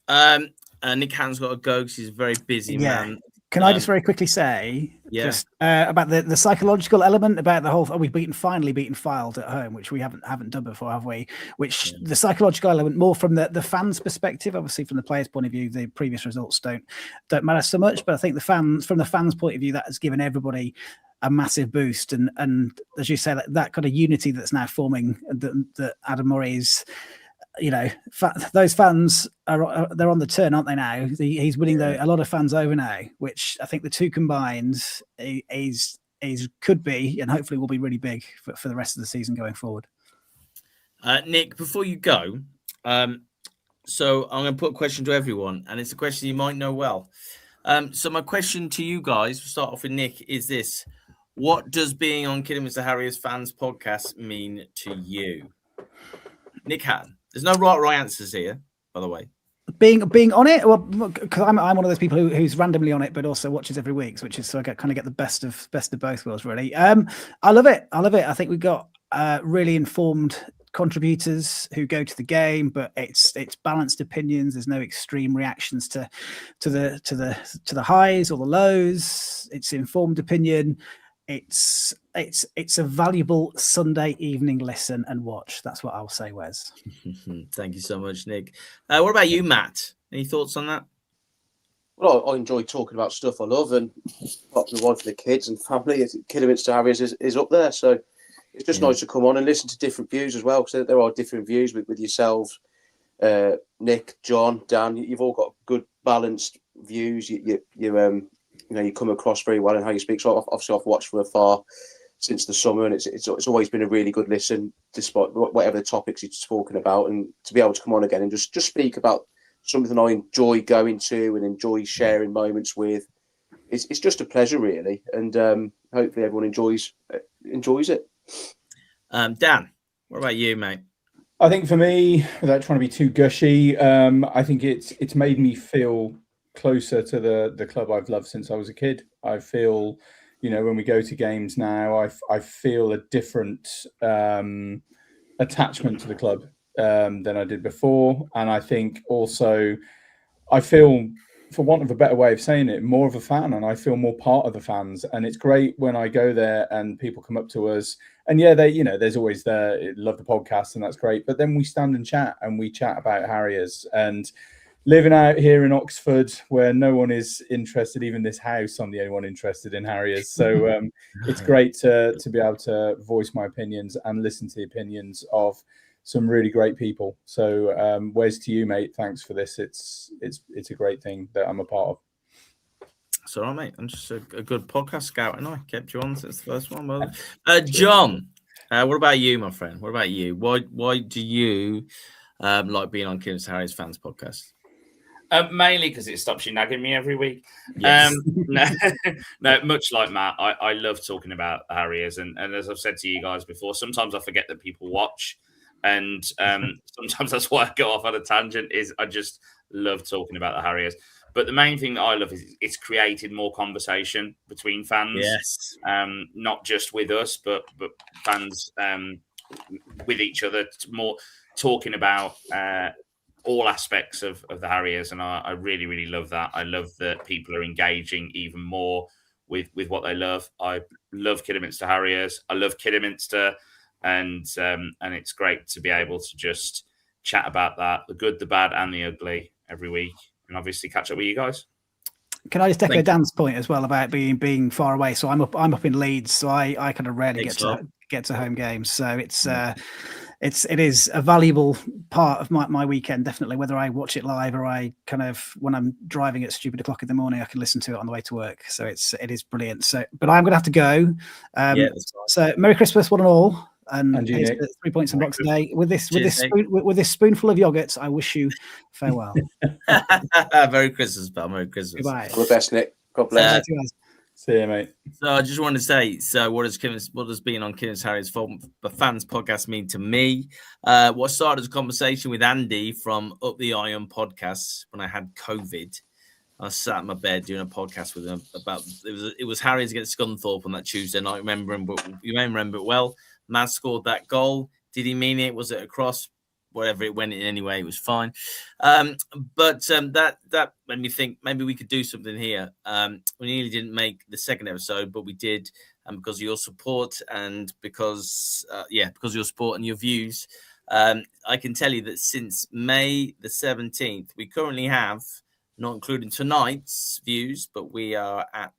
Nick Hann's got to go because he's a very busy man. Can I just very quickly say just about the psychological element about the whole? We've finally beaten Filed at home, which we haven't done before, have we? Which the psychological element more from the fans' perspective, obviously from the players' point of view, the previous results don't matter so much. But I think from the fans' point of view, that has given everybody a massive boost, and as you say, that kind of unity that's now forming that Adam Murray's. Those fans they're on the turn, aren't they now? He's winning a lot of fans over now, which I think the two combined could be and hopefully will be really big for the rest of the season going forward. Nick, before you go, so I'm going to put a question to everyone, and it's a question you might know well. So my question to you guys, we'll start off with Nick, is this: what does being on Kidderminster Harriers Fans Podcast mean to you? Nick Hatton. There's no right answers here, by the way. being on it, well, because I'm one of those people who's randomly on it, but also watches every week, which is so I kind of get the best of both worlds, really. I love it. I think we've got really informed contributors who go to the game, but it's balanced opinions. There's no extreme reactions to the highs or the lows. It's informed opinion. It's a valuable Sunday evening listen and watch. That's what I'll say, Wes. Thank you so much, Nick. What about you, Matt? Any thoughts on that? Well, I enjoy talking about stuff I love, and apart from the one for the kids and family, Kidderminster Harriers is up there. So it's just nice to come on and listen to different views as well, because there are different views with yourselves, Nick, John, Dan. You've all got good balanced views. You come across very well in how you speak. So obviously I've watched from afar since the summer, and it's always been a really good listen, despite whatever the topics you're talking about. And to be able to come on again and just speak about something I enjoy going to and enjoy sharing moments with, it's just a pleasure, really. And hopefully everyone enjoys it. Dan, what about you, mate? I think for me, without trying to be too gushy, I think it's made me feel closer to the club I've loved since I was a kid. I feel, when we go to games now, I feel a different attachment to the club than I did before. And I think also I feel, for want of a better way of saying it, more of a fan, and I feel more part of the fans. And it's great when I go there and people come up to us, and there's always love the podcast, and that's great. But then we stand and chat, and we chat about Harriers. And living out here in Oxford, where no one is interested, even this house, I'm the only one interested in Harriers. So it's great to be able to voice my opinions and listen to the opinions of some really great people. So Wes, to you, mate, thanks for this. It's a great thing that I'm a part of. It's all right, mate. I'm just a good podcast scout, and I kept you on since the first one. John, what about you, my friend? What about you? Why do you like being on Kidderminster Harriers Fans Podcast? Mainly because it stops you nagging me every week. Yes. No, much like Matt, I love talking about the Harriers, and as I've said to you guys before, sometimes I forget that people watch, and sometimes that's why I go off on a tangent. Is I just love talking about the Harriers. But the main thing that I love is it's created more conversation between fans. Yes. Not just with us, but fans with each other. More talking about all aspects of the Harriers, and I really, really love that. I love that people are engaging even more with what they love. I love Kidderminster Harriers. I love Kidderminster, and it's great to be able to just chat about that, the good, the bad, and the ugly every week, and obviously catch up with you guys. Can I just echo Dan's point as well about being far away? So I'm up in Leeds, so I kind of rarely get to home games. So it is a valuable part of my weekend, definitely, whether I watch it live or I kind of, when I'm driving at stupid o'clock in the morning, I can listen to it on the way to work. So it is brilliant. So, but I'm going to have to go. So Merry Christmas, one and all. And 3 points in Boxing Day. With this spoonful of yogurt, I wish you farewell. Merry Christmas, pal. Merry Christmas. Goodbye. All the best, Nick. God bless you. See you, mate. So I just wanted to say, what does being on Kidderminster Harriers Fans Podcast mean to me? What started as a conversation with Andy from Up the Iron podcast when I had COVID. I sat in my bed doing a podcast with him about it was Harriers against Scunthorpe on that Tuesday night. You may remember it well. Matt scored that goal. Did he mean it? Was it a cross? Whatever it went in anyway, it was fine. But that made me think maybe we could do something here. We nearly didn't make the second episode, but we did, and because of your support and because of your support and your views, I can tell you that since May the 17th, we currently have, not including tonight's views, but we are at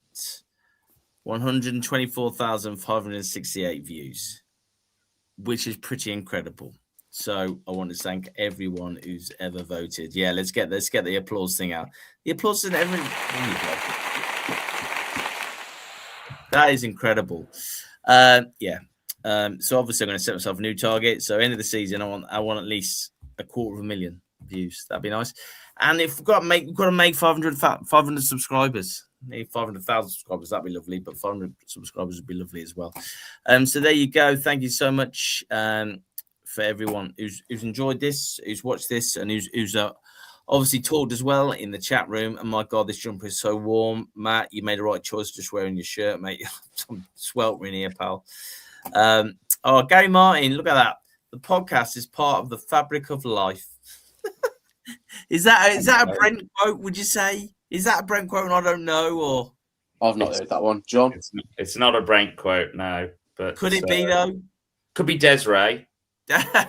124,568 views, which is pretty incredible. So I want to thank everyone who's ever voted. Yeah, let's get the applause thing out. The applause and everything. That is incredible. So obviously I'm going to set myself a new target. So end of the season, I want at least 250,000 views. That'd be nice. And if we've got to make 500 subscribers. Maybe 500,000 subscribers, that'd be lovely. But 500 subscribers would be lovely as well. So there you go. Thank you so much. For everyone who's enjoyed this, who's watched this, and who's obviously talked as well in the chat room. And my God, this jumper is so warm. Matt, you made the right choice just wearing your shirt, mate. I'm sweltering here, pal. Gary Martin, look at that. The podcast is part of the fabric of life. Is that a Brent quote, would you say? Is that a Brent quote and I don't know? Or I've not heard that one. John? It's not a Brent quote, no. But could it be, though? Could be Desiree. Really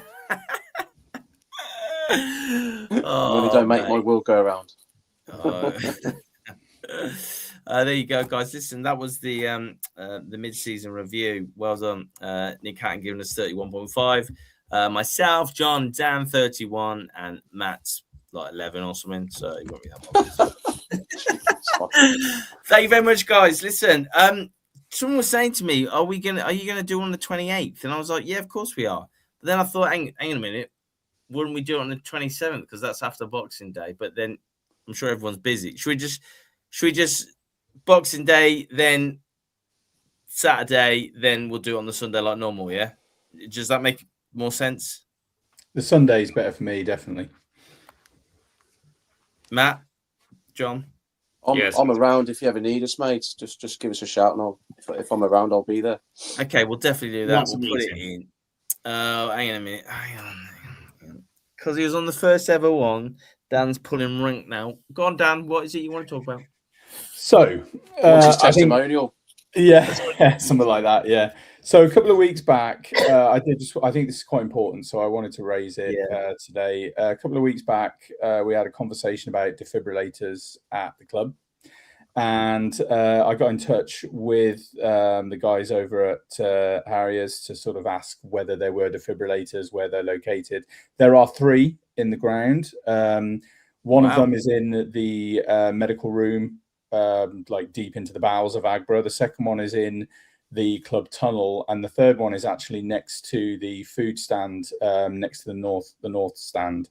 don't make my will go around. There you go, guys. Listen, that was the mid-season review. Well done, Nick Hatton giving us 31.5. Myself, John, Dan 31, and Matt's like 11 or something. So it won't be that much. Thank you very much, guys. Listen, someone was saying to me, "Are you gonna do it on the 28th?" And I was like, "Yeah, of course we are." But then I thought, hang on a minute, wouldn't we do it on the 27th because that's after Boxing Day? But then I'm sure everyone's busy. Should we just Boxing Day, then Saturday, then we'll do it on the Sunday like normal? Yeah, does that make more sense? The Sunday is better for me, definitely. Matt, John. I'm around if you ever need us, mate. Just give us a shout, and if I'm around, I'll be there. Okay, we'll definitely do that. We'll put it in. Hang on a minute. Hang on. Because he was on the first ever one. Dan's pulling rank now. Go on, Dan. What is it you want to talk about? So, what's his testimonial? Yeah, something like that. Yeah. So a couple of weeks back, I think this is quite important, so I wanted to raise it today. A couple of weeks back, we had a conversation about defibrillators at the club, and I got in touch with the guys over at Harriers to sort of ask whether there were defibrillators, where they're located. There are 3 in the ground. One of them is in the medical room, like deep into the bowels of Agbra. The second one is in the club tunnel, and the third one is actually next to the food stand, next to the north stand.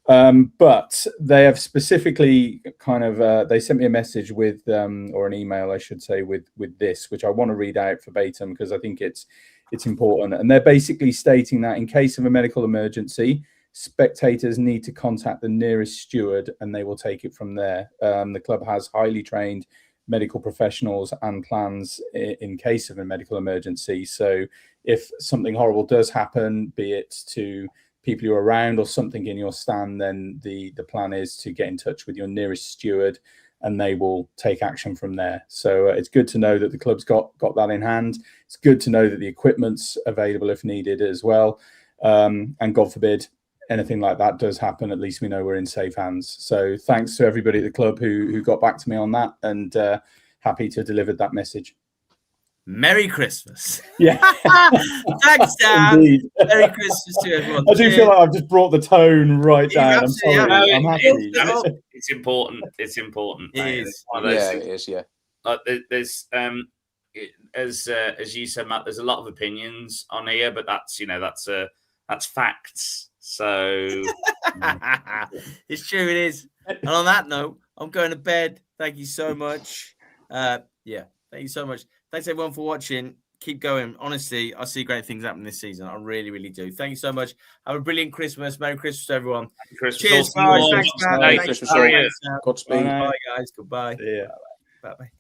But they have specifically they sent me a message with or an email, I should say, with this, which I want to read out verbatim because I think it's important. And they're basically stating that in case of a medical emergency, spectators need to contact the nearest steward and they will take it from there. The club has highly trained medical professionals and plans in case of a medical emergency. So if something horrible does happen, be it to people who are around or something in your stand, then the plan is to get in touch with your nearest steward and they will take action from there. So it's good to know that the club's got that in hand. It's good to know that the equipment's available if needed as well. And God forbid anything like that does happen, at least we know we're in safe hands. So thanks to everybody at the club who got back to me on that, and happy to deliver that message. Merry Christmas. Yeah. Thanks, Dan. Indeed. Merry Christmas to everyone. I do feel like I've just brought the tone right down. I'm sorry. I'm happy. It's important. It's important. It is. It is. Yeah. There's as you said, Matt, there's a lot of opinions on here, but that's facts. So it's true, it is. And on that note, I'm going to bed. Thank you so much. Thank you so much. Thanks everyone for watching. Keep going. Honestly, I see great things happening this season. I really, really do. Thank you so much. Have a brilliant Christmas. Merry Christmas to everyone. Christmas. Cheers, guys. Thanks, man. Merry Christmas. Godspeed. Bye, guys. Goodbye. Yeah. Bye.